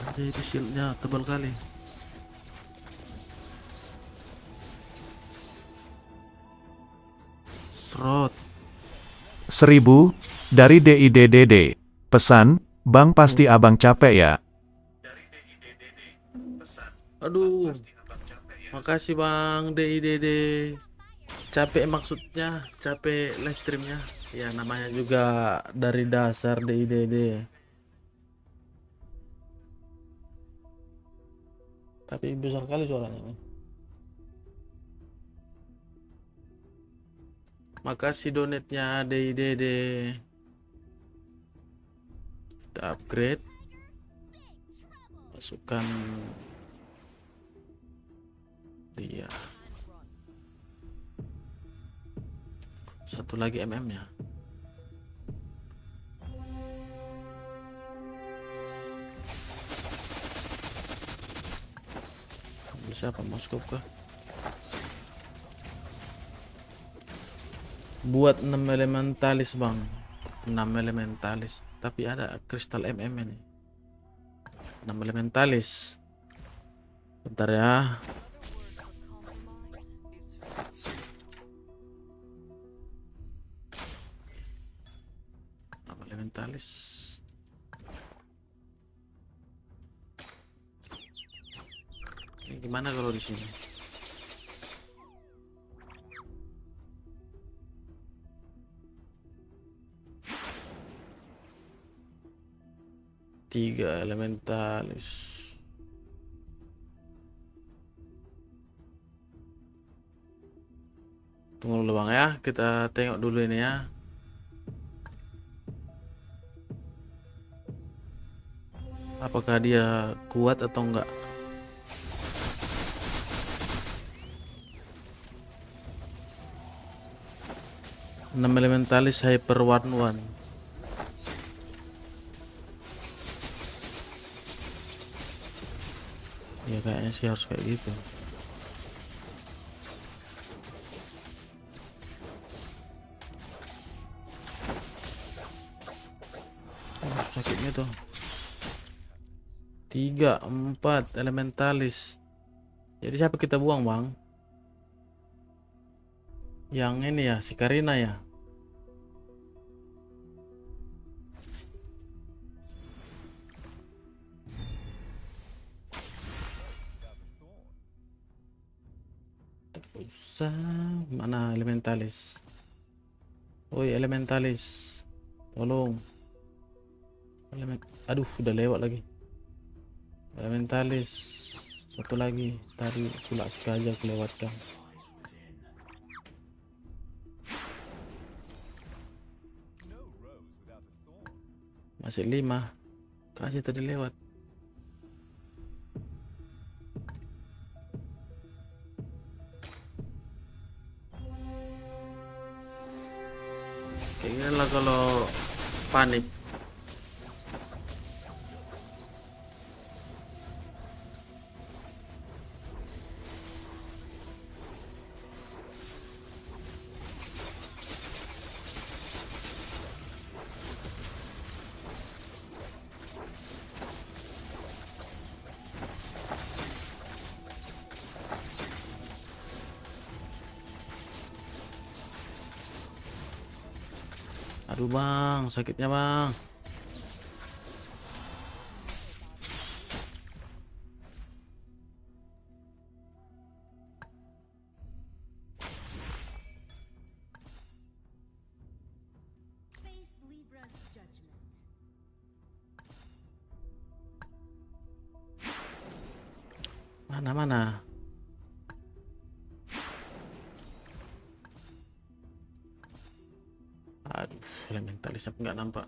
C: Nanti itu shieldnya tebal kali. Serot.
G: 1000 dari DIDDD. Pesan, Bang pasti abang capek ya.
C: Aduh. Makasih Bang DIDD. Capek maksudnya, capek live streamnya. Ya namanya juga dari dasar DIDD.
F: Tapi besar kali suaranya nih.
C: Makasih donatnya DIDD. Kita upgrade. Masukkan dia. Satu lagi MM-nya. Ambil siapa? Moskop kah? Buat 6 elementalis bang. 6 elementalis. Tapi ada kristal MM ini. 6 elementalis. Bentar ya. Apa elementalis? Ini gimana kalau di sini? Tiga elementalis. Tunggu dulu bang ya, kita tengok dulu ini ya. Apakah dia kuat atau enggak? Enam elementalis hyper 1-1. Ya kayaknya sih harus kayak gitu. Oh, sakitnya tuh. 3, 4 elementalis. Jadi siapa kita buang bang? Yang ini ya, si Karina ya. Usah, mana elementalis? Woi elementalis, tolong. Aduh, udah lewat lagi. Elementalis, satu lagi. Tadi sulap sengaja kelewatkan. Masih 5. Kaja tadi lewat. Kayaknya lah kalau panik. Aduh bang, sakitnya bang. Mana? Aduh, elementalisnya nggak nampak.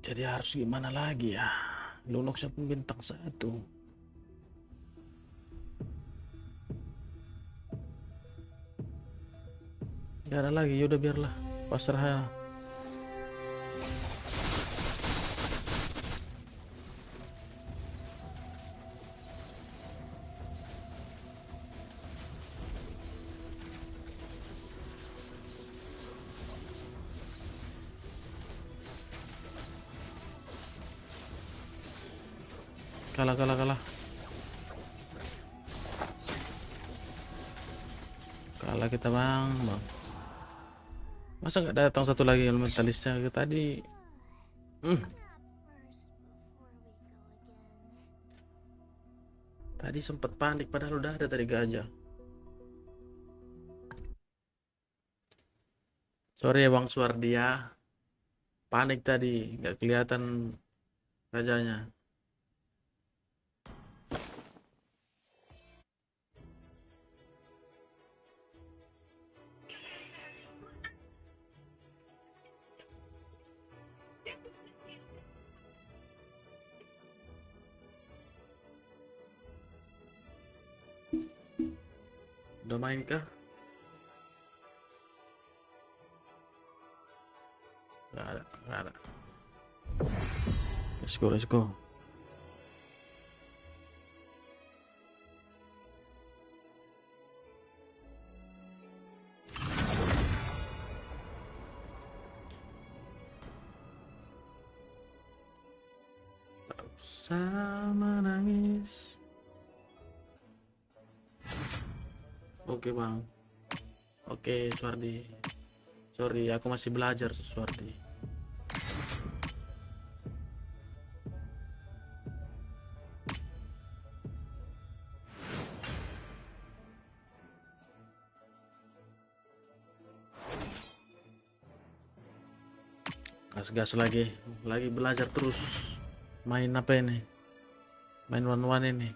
C: Jadi harus gimana lagi ya? Lunoxnya pun bintang 1. Gak ada lagi, yaudah biarlah. Pasrah ya. Kalah. Kalah kita bang. Masa nggak datang satu lagi elementalisnya ke tadi? Tadi sempat panik padahal udah ada tadi gajah. Sorry ya bang Suardia. Panik tadi, nggak kelihatan gajahnya. Udah main kah? Nggak ada. Let's go. usah menangis. Oke bang. Oke Suardi. Sorry, aku masih belajar Suardi. Gas-gas lagi belajar terus. Main apa ini? Main one-one ini.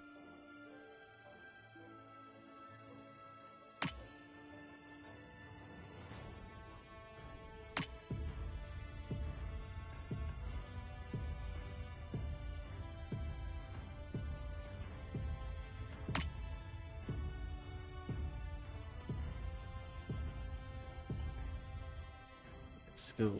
C: Let's go.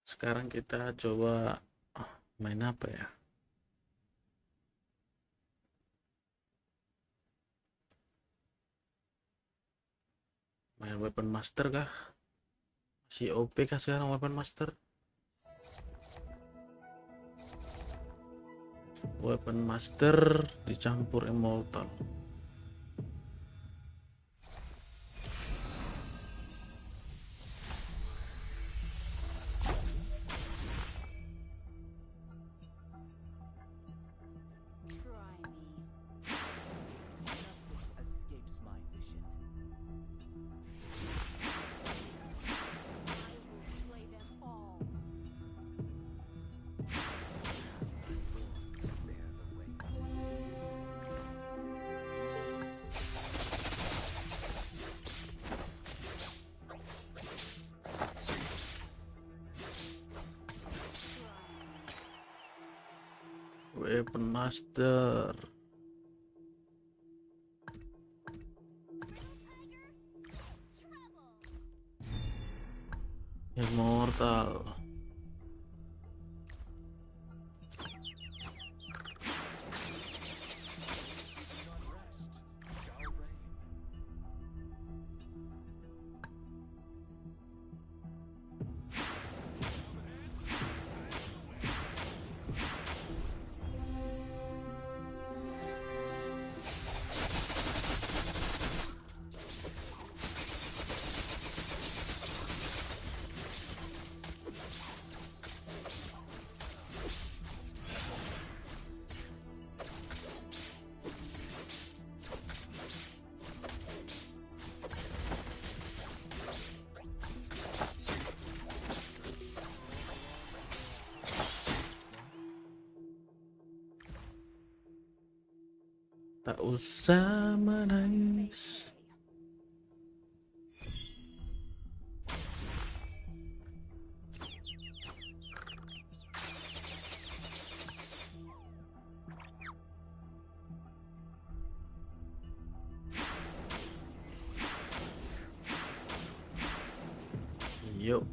C: Sekarang kita coba main apa ya? Main weapon master kah? Si OP kah sekarang weapon master? Weapon master dicampur immortal.
E: Try me.
H: Escapes my vision.
E: I will slay them all.
H: Bear the weight.
C: Weapon master. Immortal. Tak usah menangis. Yuk.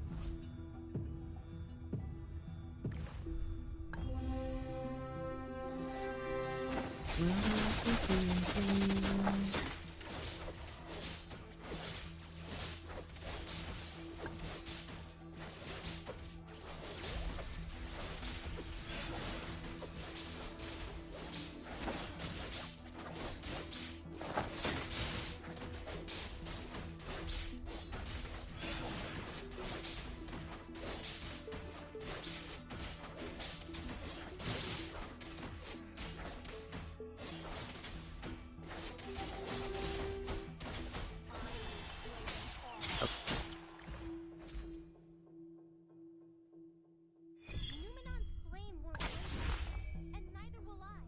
D: Numenon's flame won't wait, and neither will I.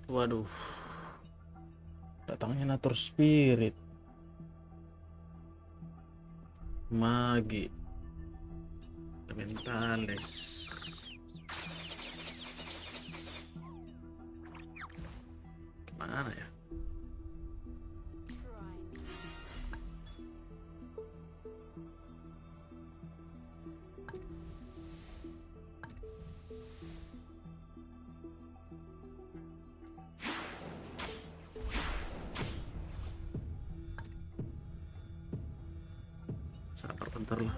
C: Waduh. Datangnya natur spirit. Magi. Elementales. Gimana ya?
E: Try me.
C: Sabar bentar lah.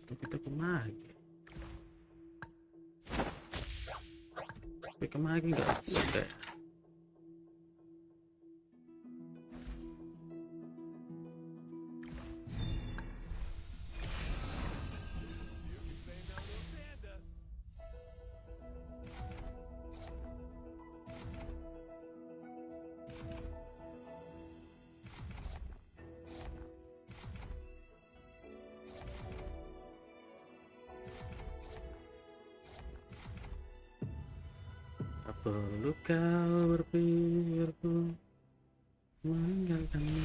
C: Kita kemagi. Tapi kemagi nggak kuat deh. Tak perlu kau berpikirku meninggalkanmu.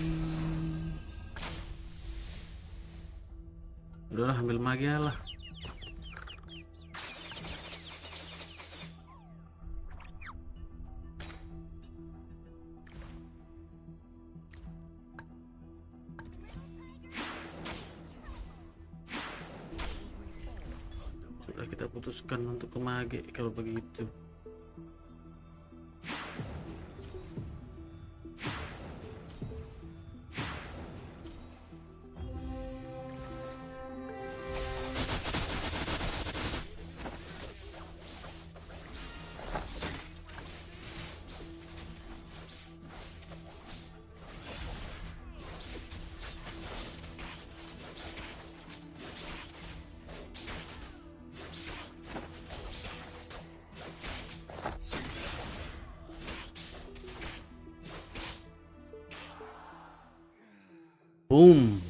C: Udahlah, ambil magia lah. Sudah kita putuskan untuk ke mage kalau begitu. Boom.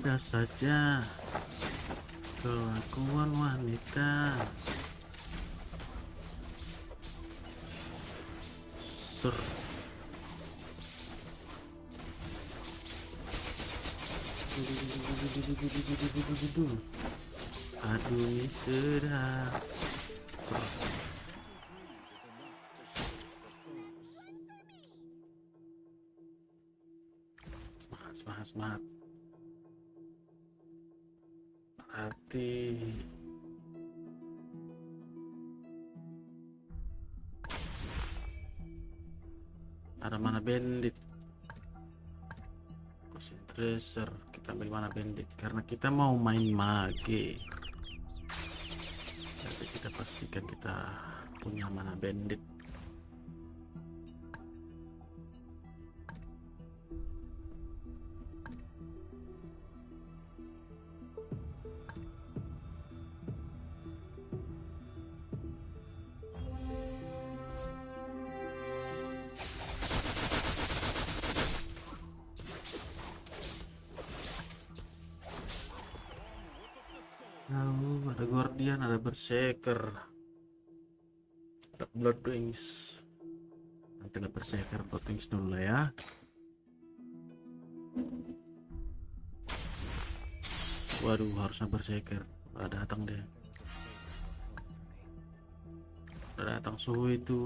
C: Ada saja kelakuan wanita. Ser. Aduh, ini sedap. Ser. Semangat. Hati. Ada mana bandit? Tracer, kita ambil mana bandit karena kita mau main mage. Jadi kita pastikan kita punya mana bandit. Ada guardian, ada berserker, ada blood wings. Nanti ada berserker, blood wings dulu lah ya. Waduh, harusnya berserker. Udah datang deh. Udah datang suhu itu.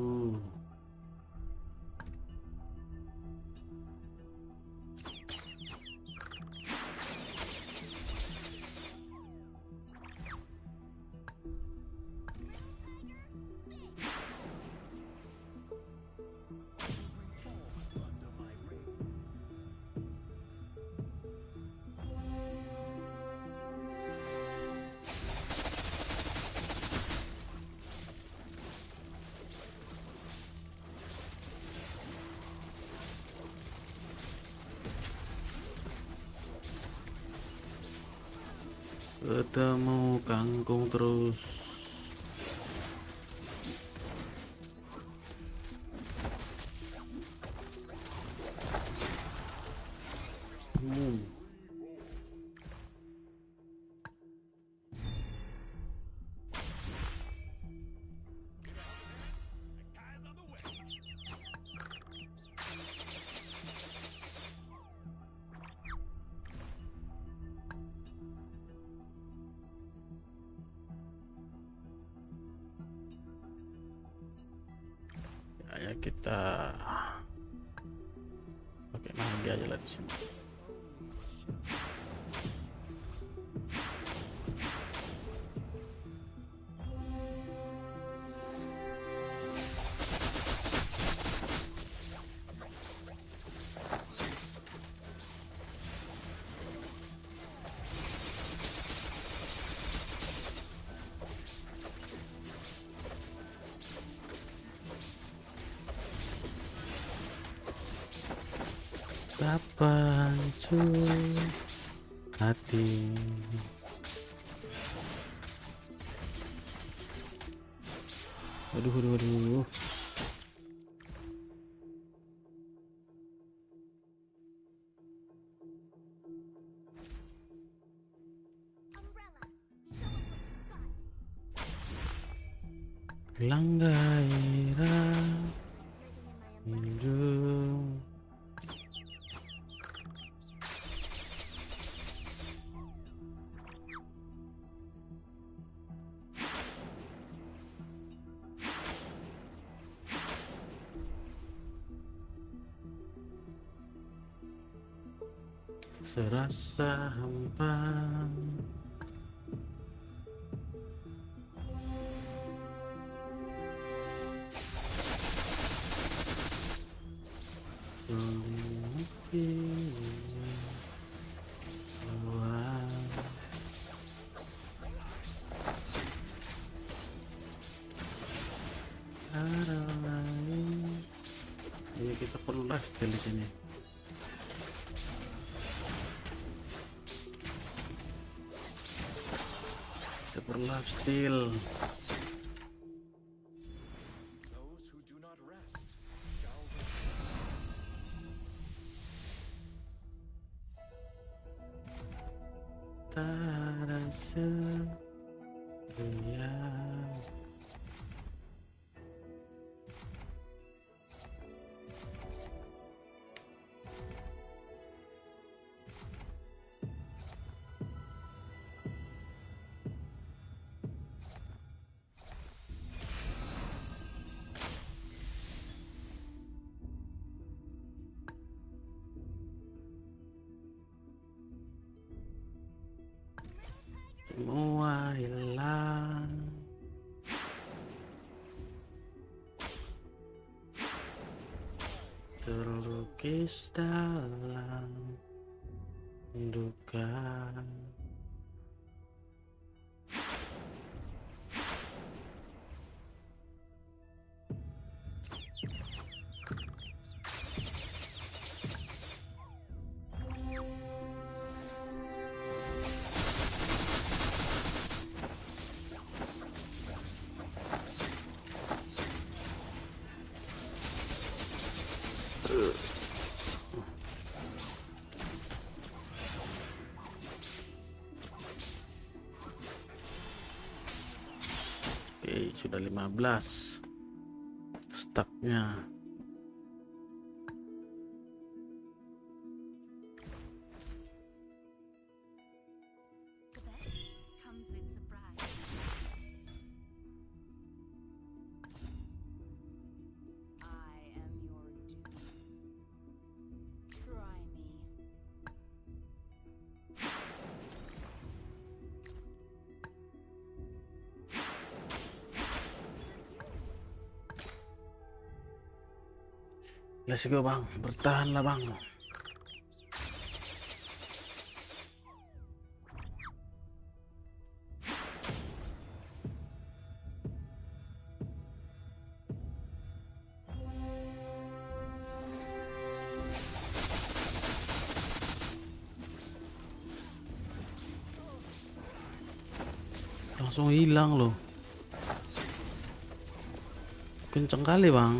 C: Ketemu kangkung terus. Ya kita pakai mandi aja lah di sini. Betapa hancur hati. Aduh.
D: Umbrella, show us what you got.
C: Hilang gairah
D: Living in my umbrella.
C: hidup. Serasa hampa. Selimuti luar. Ada lain. Ini kita perlu lifestyle di sini. Kita perlu lifestyle.
H: Those who do not rest.
C: Tak ada sedia. Semua hilang. Terlukis dalam duka. Oke, sudah 15 stacknya.
E: The best comes with surprise. I am your doom. Try me.
C: Let's go bang, bertahanlah bang. Langsung hilang loh. Kenceng kali bang.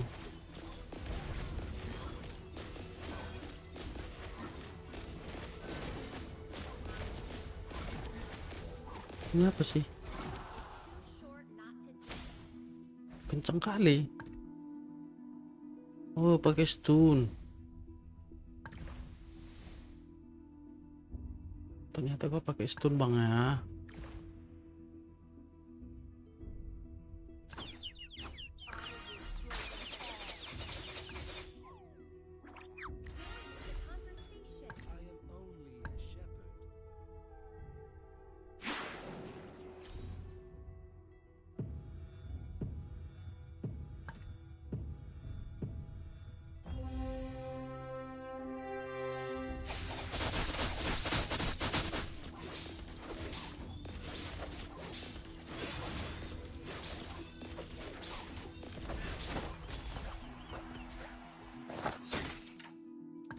C: Ini apa sih? Kenceng kali. Oh, pakai stun. Ternyata gua pakai stun bang ya.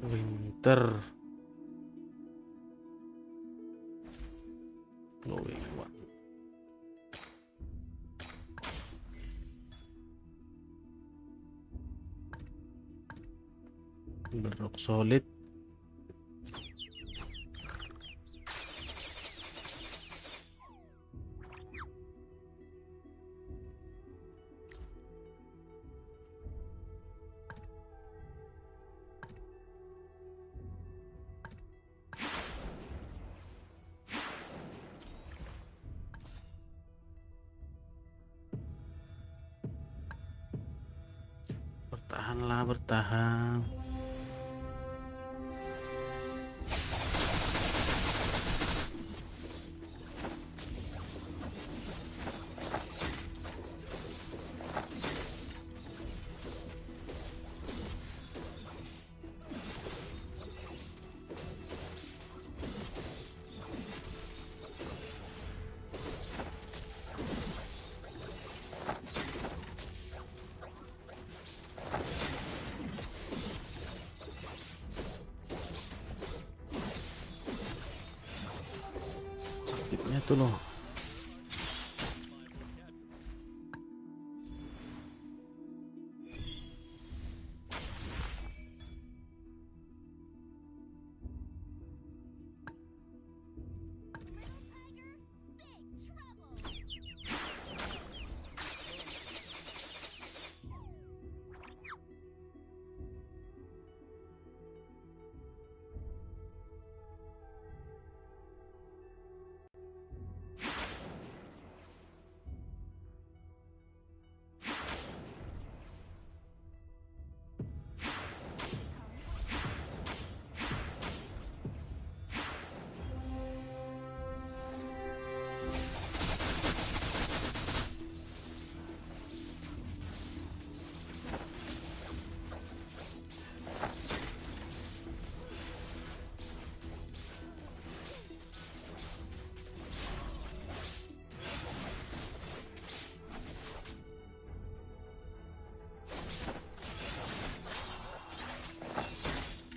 C: Winter glowing one. Berok solid. Bertahanlah, bertahan. Sakitnya tuh loh.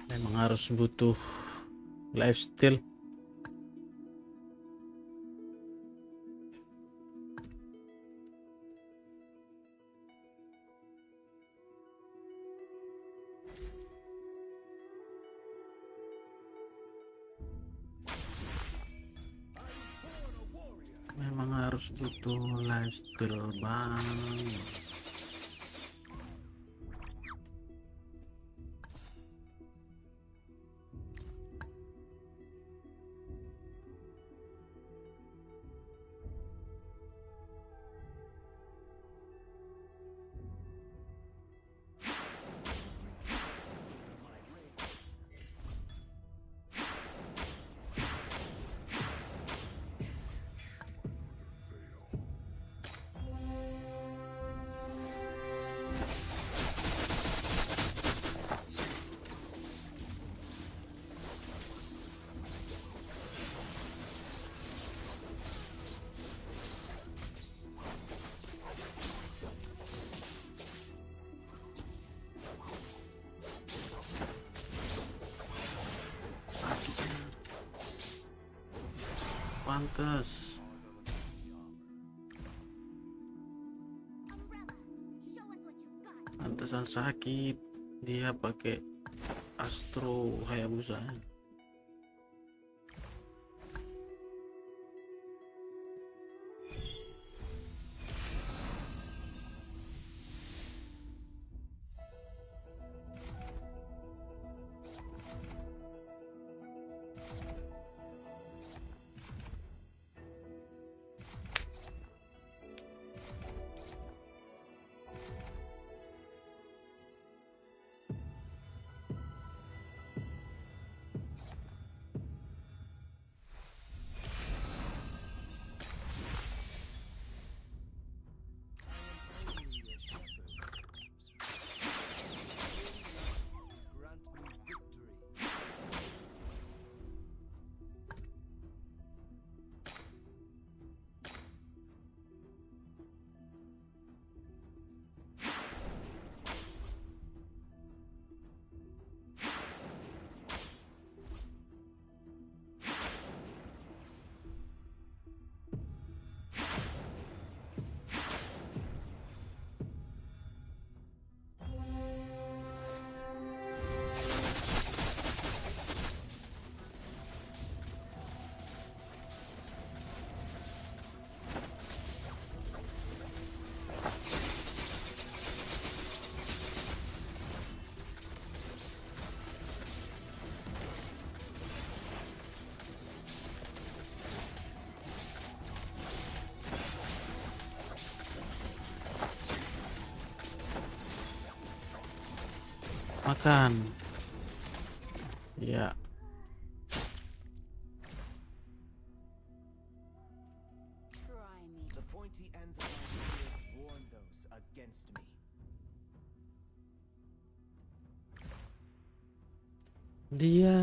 C: Memang harus butuh lifesteal. Memang harus butuh lifesteal bang. Sakitnya. Pantes. alasan sakit dia pakai Astro Hayabusa.
H: Grant me victory. Makan. Ya.
E: Try me.
H: The pointy ends of my spear warn those against me.
C: Dia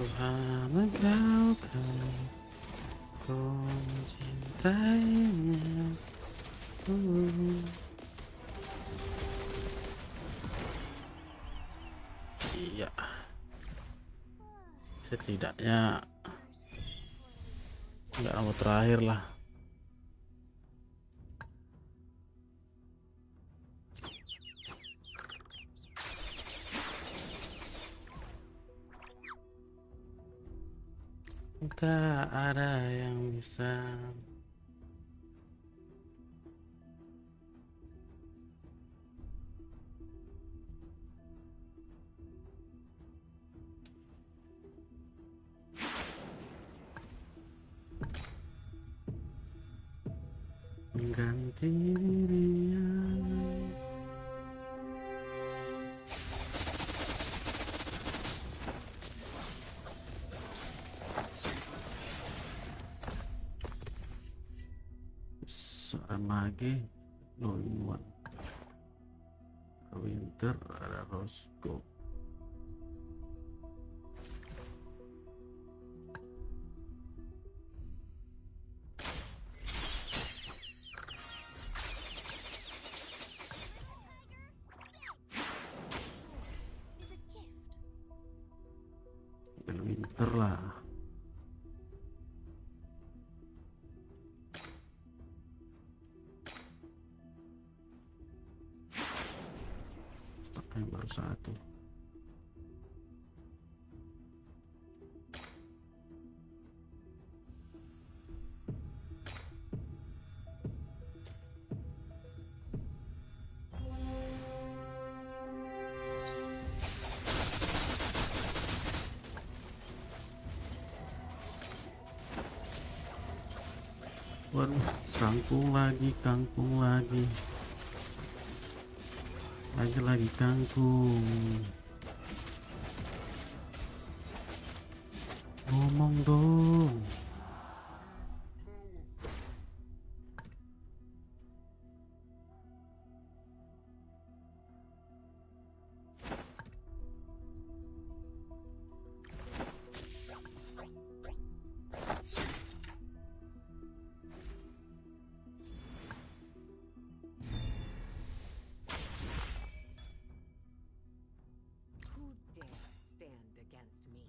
C: Tuhan engkau tahu ku mencintainya. Iya, setidaknya nggak mau terakhir lah. Tak ada yang bisa mengganti dirinya. Seorang mage, no in one. Winter ada Roscoe. Winter lah. Stoknya baru satu. Waduh, kangkung lagi, lagi kangkung. Ngomong dong.
E: Who dare stand against me?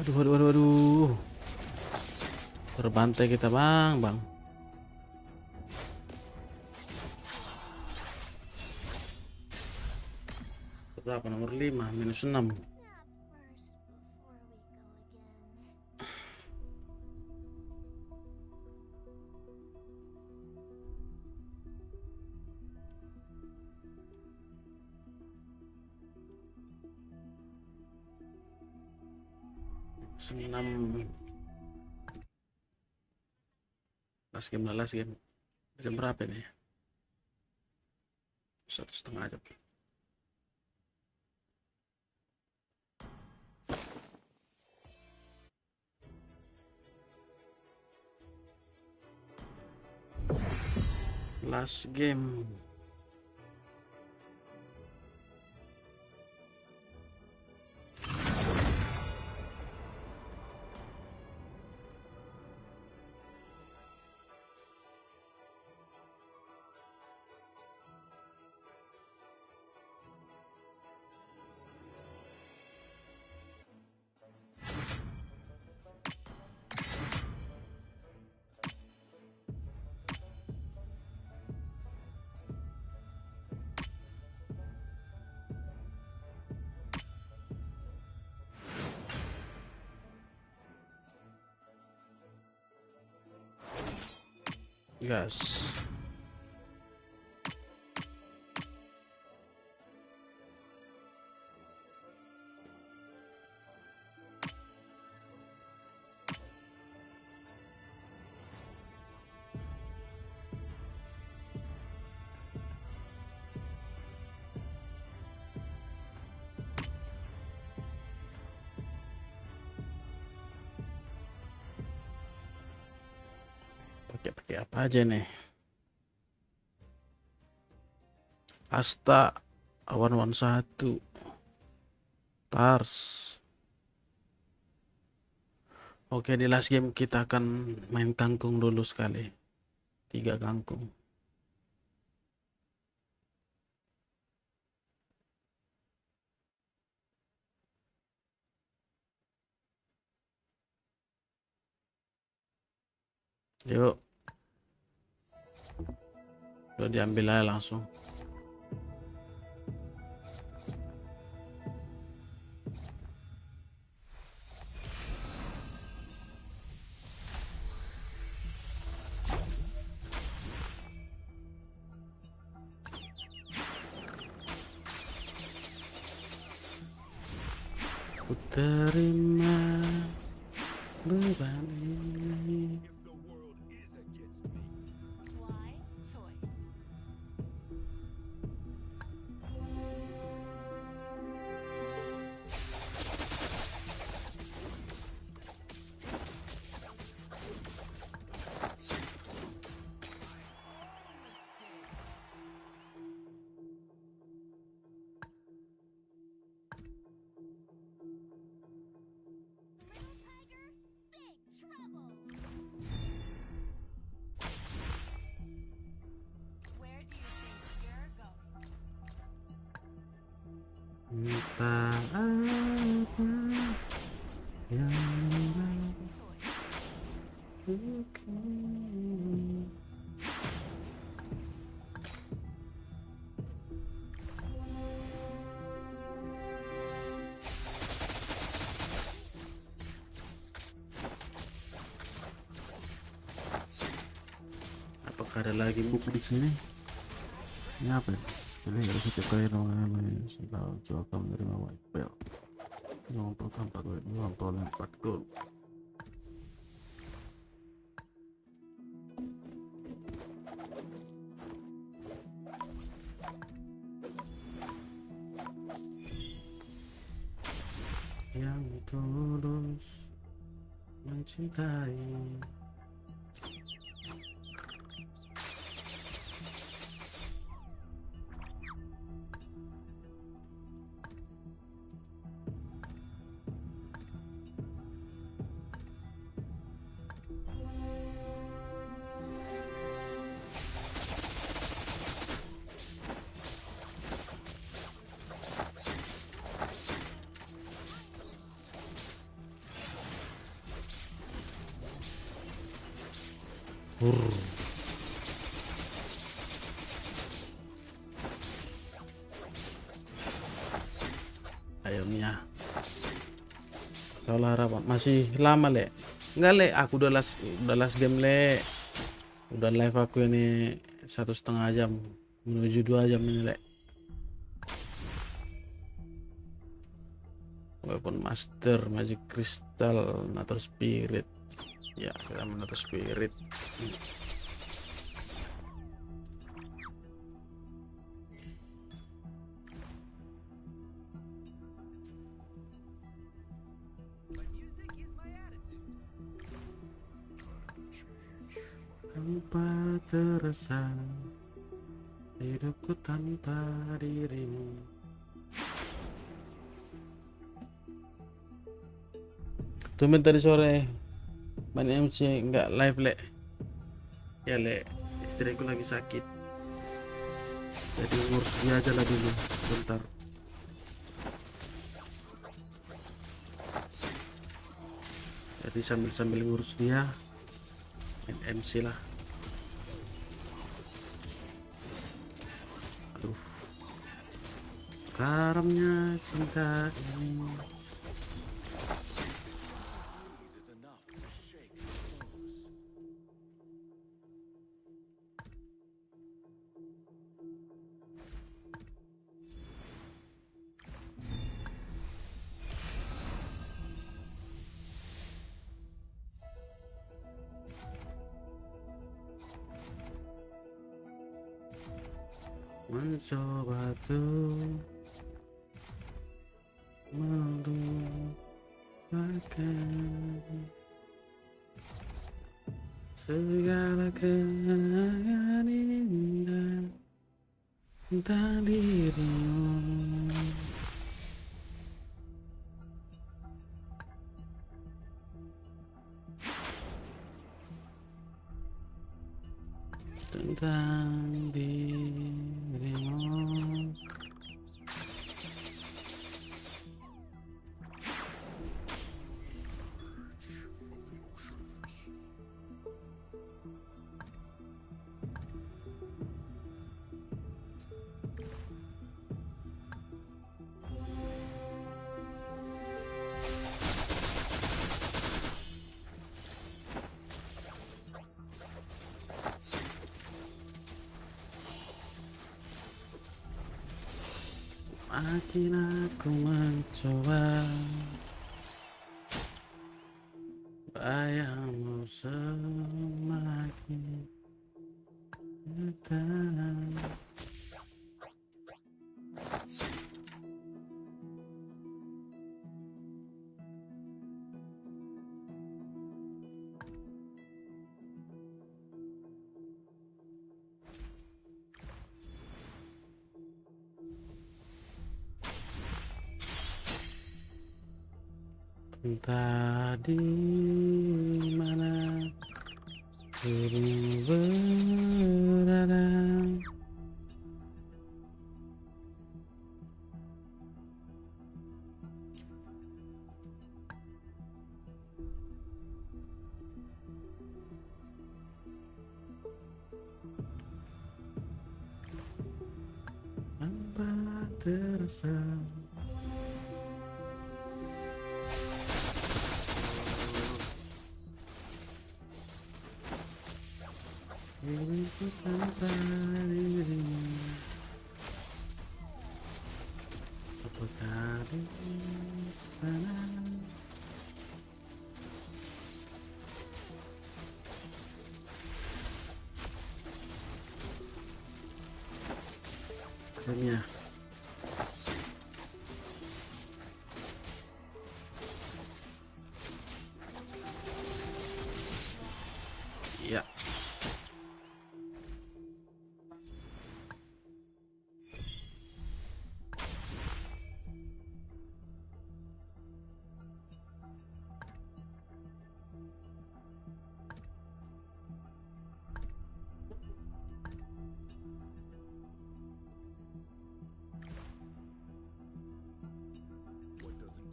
C: Waduh. Terbantai kita, Bang. Berapa? Nomor 5, -6.
D: Nap first before we go again.
C: 6. Last game. Jam berapa ini? 1:30 jam. Last game. Yes. Pakai apa aja nih? Asta, awan 1, Tars. Oke, di last game kita akan main kangkung dulu sekali. 3 kangkung. Yuk. Udah diambil aja langsung. Ku terima beban ini.
E: Wise choice.
C: Tak apa yang apakah ada lagi buku di sini? Ini apa ya? Ini harus setiap kali namanya selalu coba menerima white belt. 54 white, 54 gold. Yang tulus mencintai. Ayo Mia. Kau harap masih lama le. Enggak le, aku udah last game le. Udah live aku ini 1,5 jam menuju 2 jam ini le. Weapon Master, Magic Crystal, Nature Spirit. Ya, kita Nature Spirit. Tanpa terasa hidupku tanpa dirimu. Tumben tadi sore main MC nggak live le. Ya le, istriku lagi sakit. Jadi ngurus dia aja lah dulu, bentar. Jadi sambil ngurus dia, main MC lah. Aduh, karamnya cinta ini. Mencoba tuh melupakan segala kenangan indah tentang dirimu. Tentang dirimu. Makin aku mencoba, bayangmu semakin nyata. Entah di mana dirimu berada, terasa. Diriku tanpa dirimu, apakah di sana? Akhirnya ya.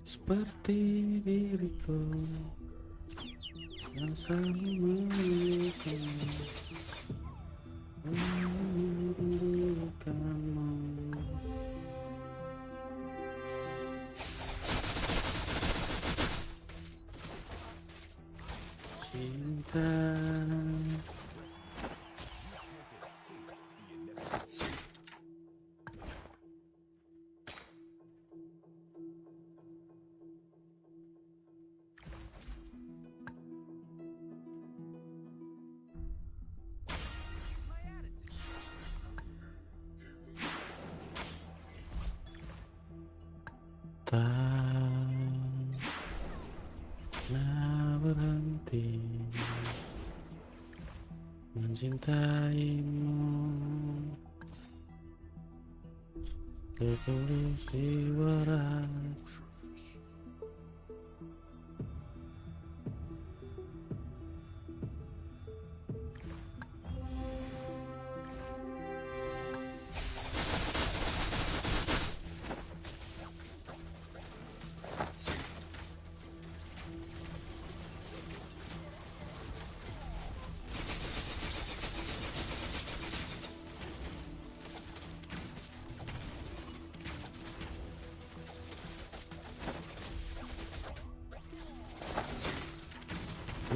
C: Seperti diriku yang selalu merindukanmu. Cinta tak berhenti mencintaimu, setulus jiwa.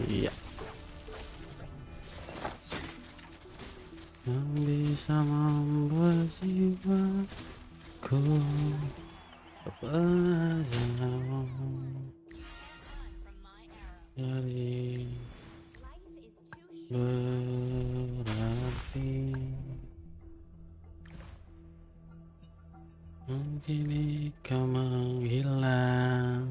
C: Iya. Yang bisa membuat jiwaku terpejam, jadi berarti mungkin kau menghilang.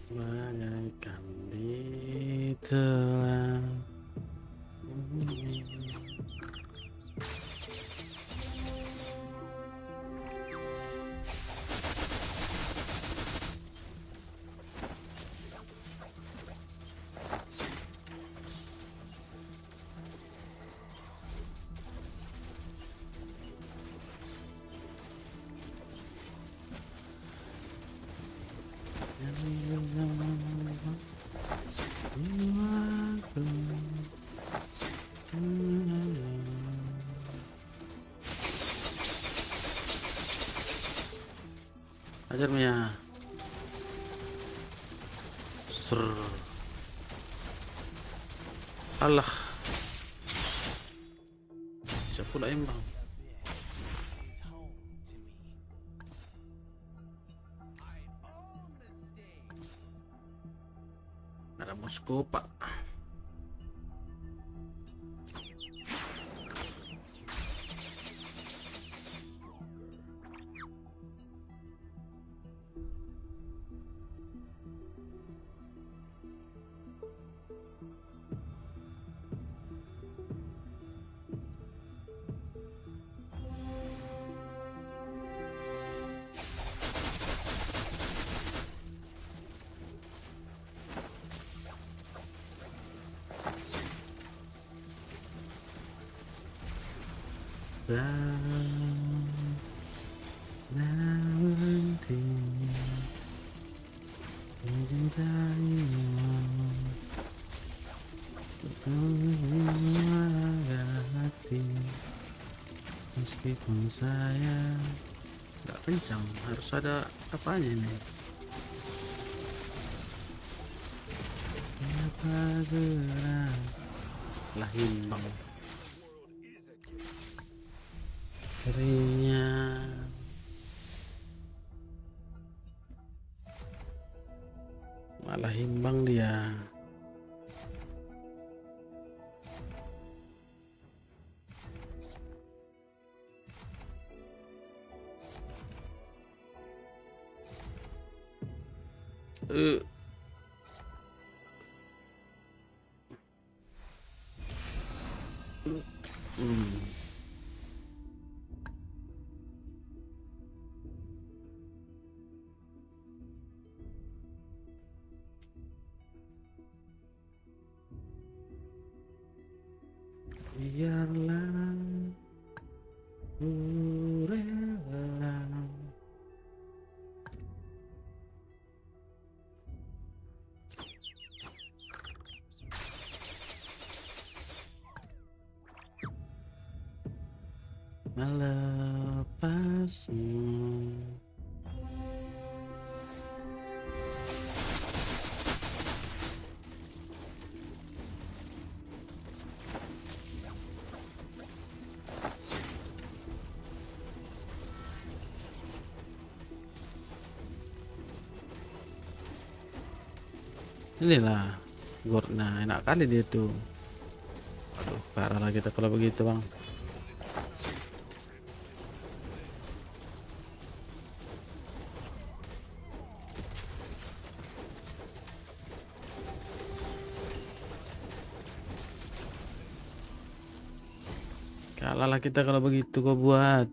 C: Bagaikan ditelan ajar Mia. Ser. Allah. Bisa pula imbang. Ada Moskow pak. Tak berhenti meskipun saya nggak kencang, harus ada apanya ini. Apa gerak lah himbang dirinya. Malah himbang dia. Biarlah ku rela. Melepasmu. Inilah Gorna, enak kali dia tuh. Aduh, parah lah kita kalau begitu bang. Kalah lah kita kalau begitu kau buat.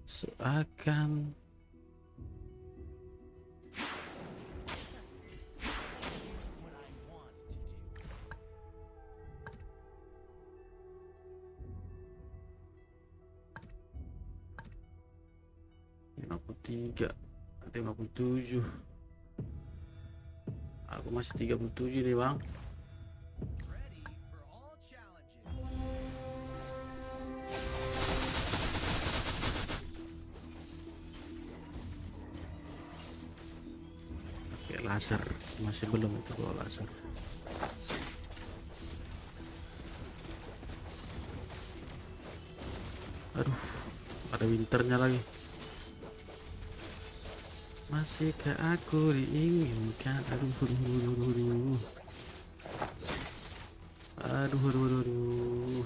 C: Seakan tiga 57. Aku masih 37 nih bang. Oke, laser masih belum itu kalau laser. Aduh, ada winternya lagi. Masihkah aku diinginkan? Aduh.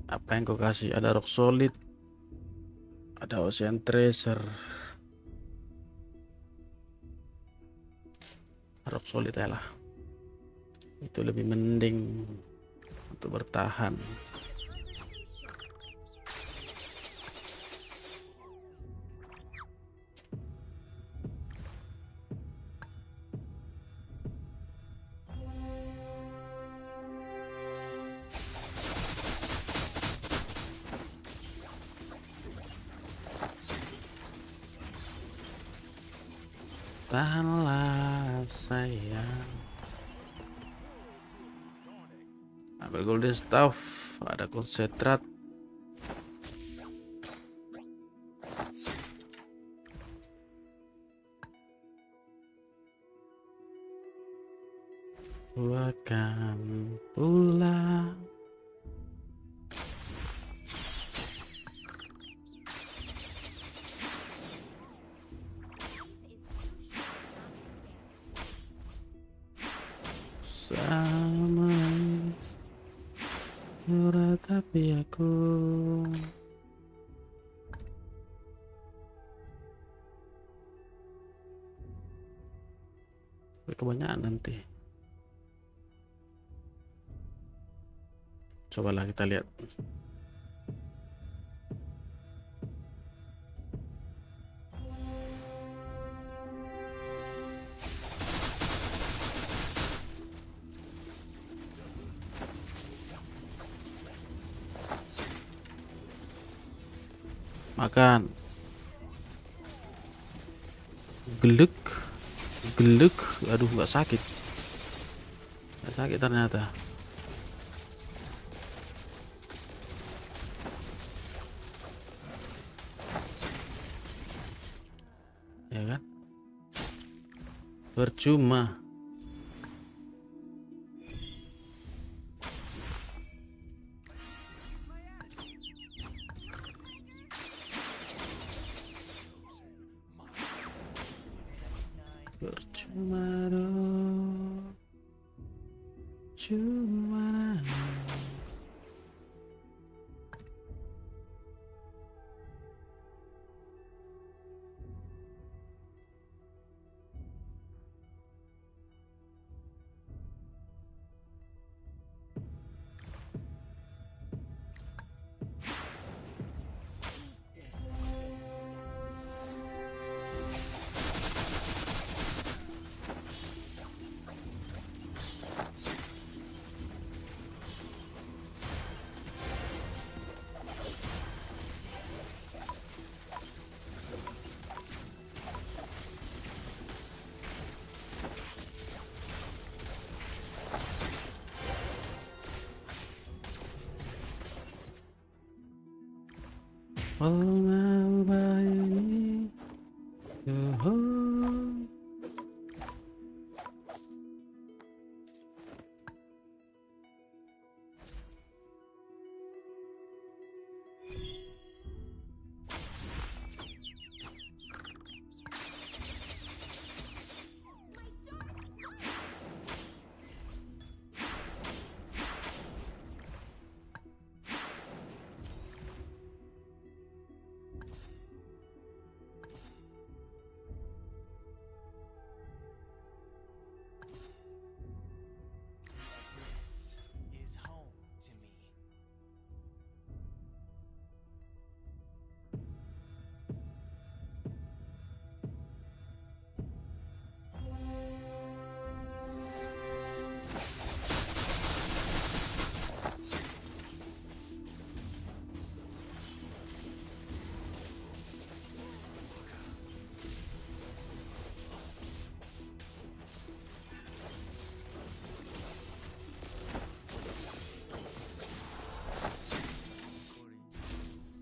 C: Apa yang kau kasih? Ada rock solid, ada ocean tracer. Rock solid ya lah, itu lebih mending untuk bertahan. Tahanlah sayang. Ambil golden staff, ada konsentrat. Ku akan pulang. Sama murah tapi aku kebanyakan nanti. Cobalah kita lihat. Makan. Geluk. Geluk. Aduh, nggak sakit. Nggak sakit ternyata. Ya kan? Percuma. Percuma dong. Cuma. Oh, mau bayi. Oh.
H: Is home to me.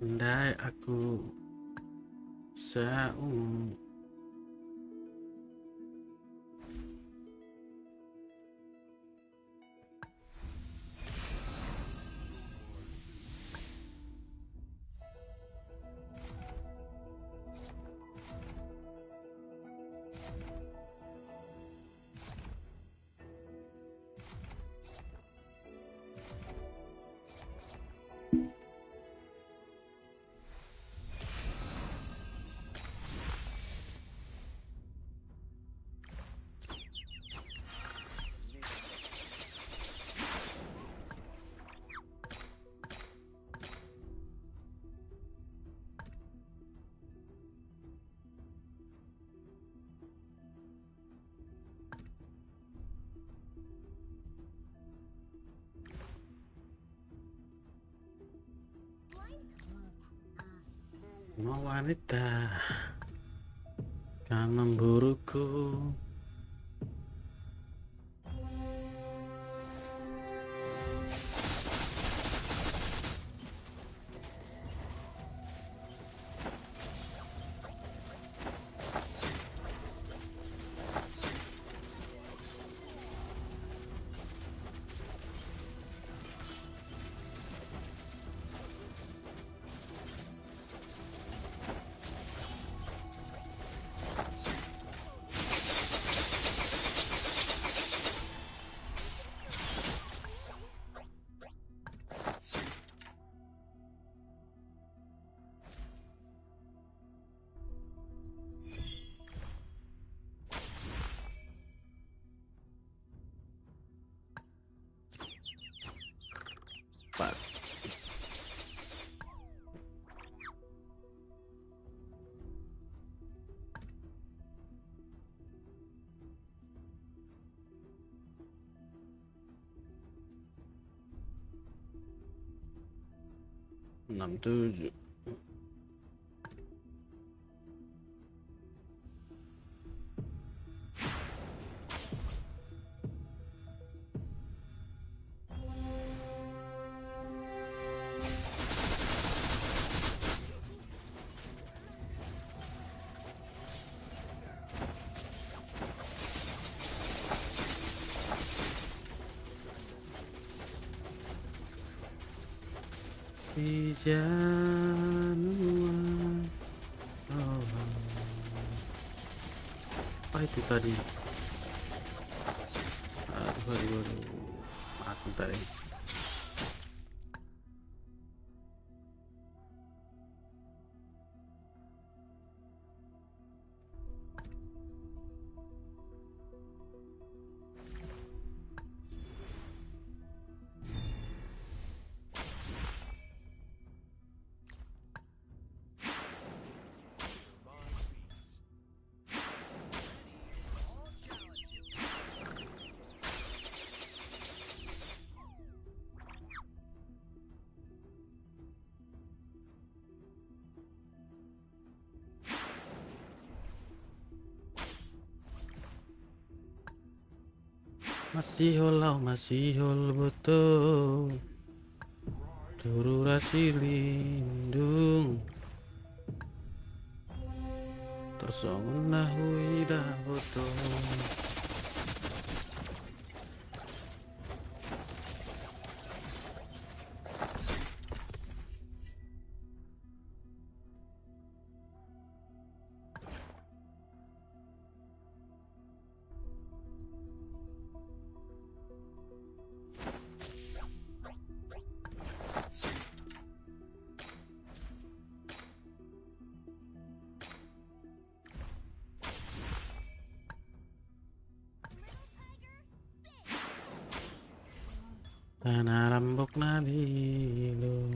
C: Andai aku saum. Mau wanita kan memburuku. Pak. Enam tujuh. di Januari. Oh, apa itu tadi? Aduh. Maaf bentar ya. Masih hol betul. Turu rasi lindung. Tersongun nahui dah betul. Karena rambok nadilu.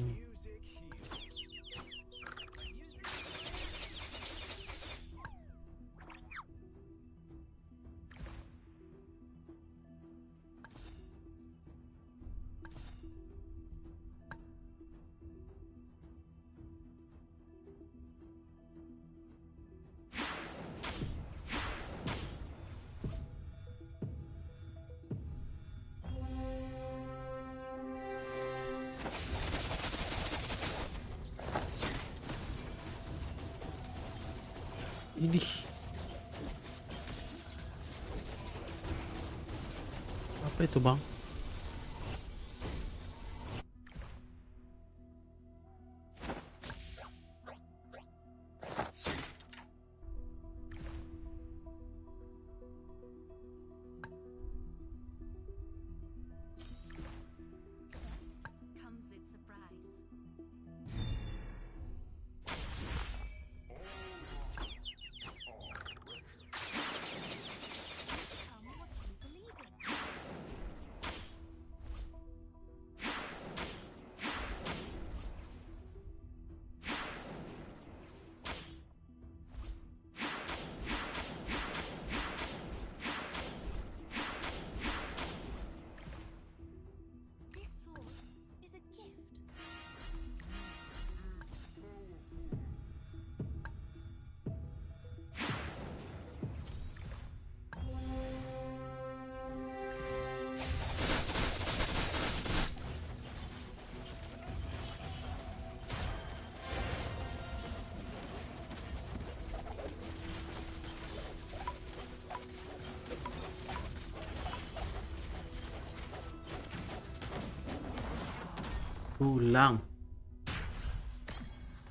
C: Ini apa itu, Bang?
D: Comes with surprise. Come what you believe in. This sword is a gift.
C: Pulang.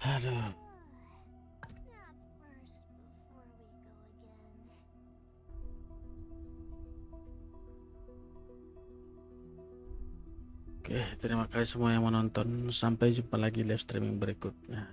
C: Aduh.
D: Not first before we go again.
C: Oke, terima kasih semua yang menonton. Sampai jumpa lagi live streaming berikutnya.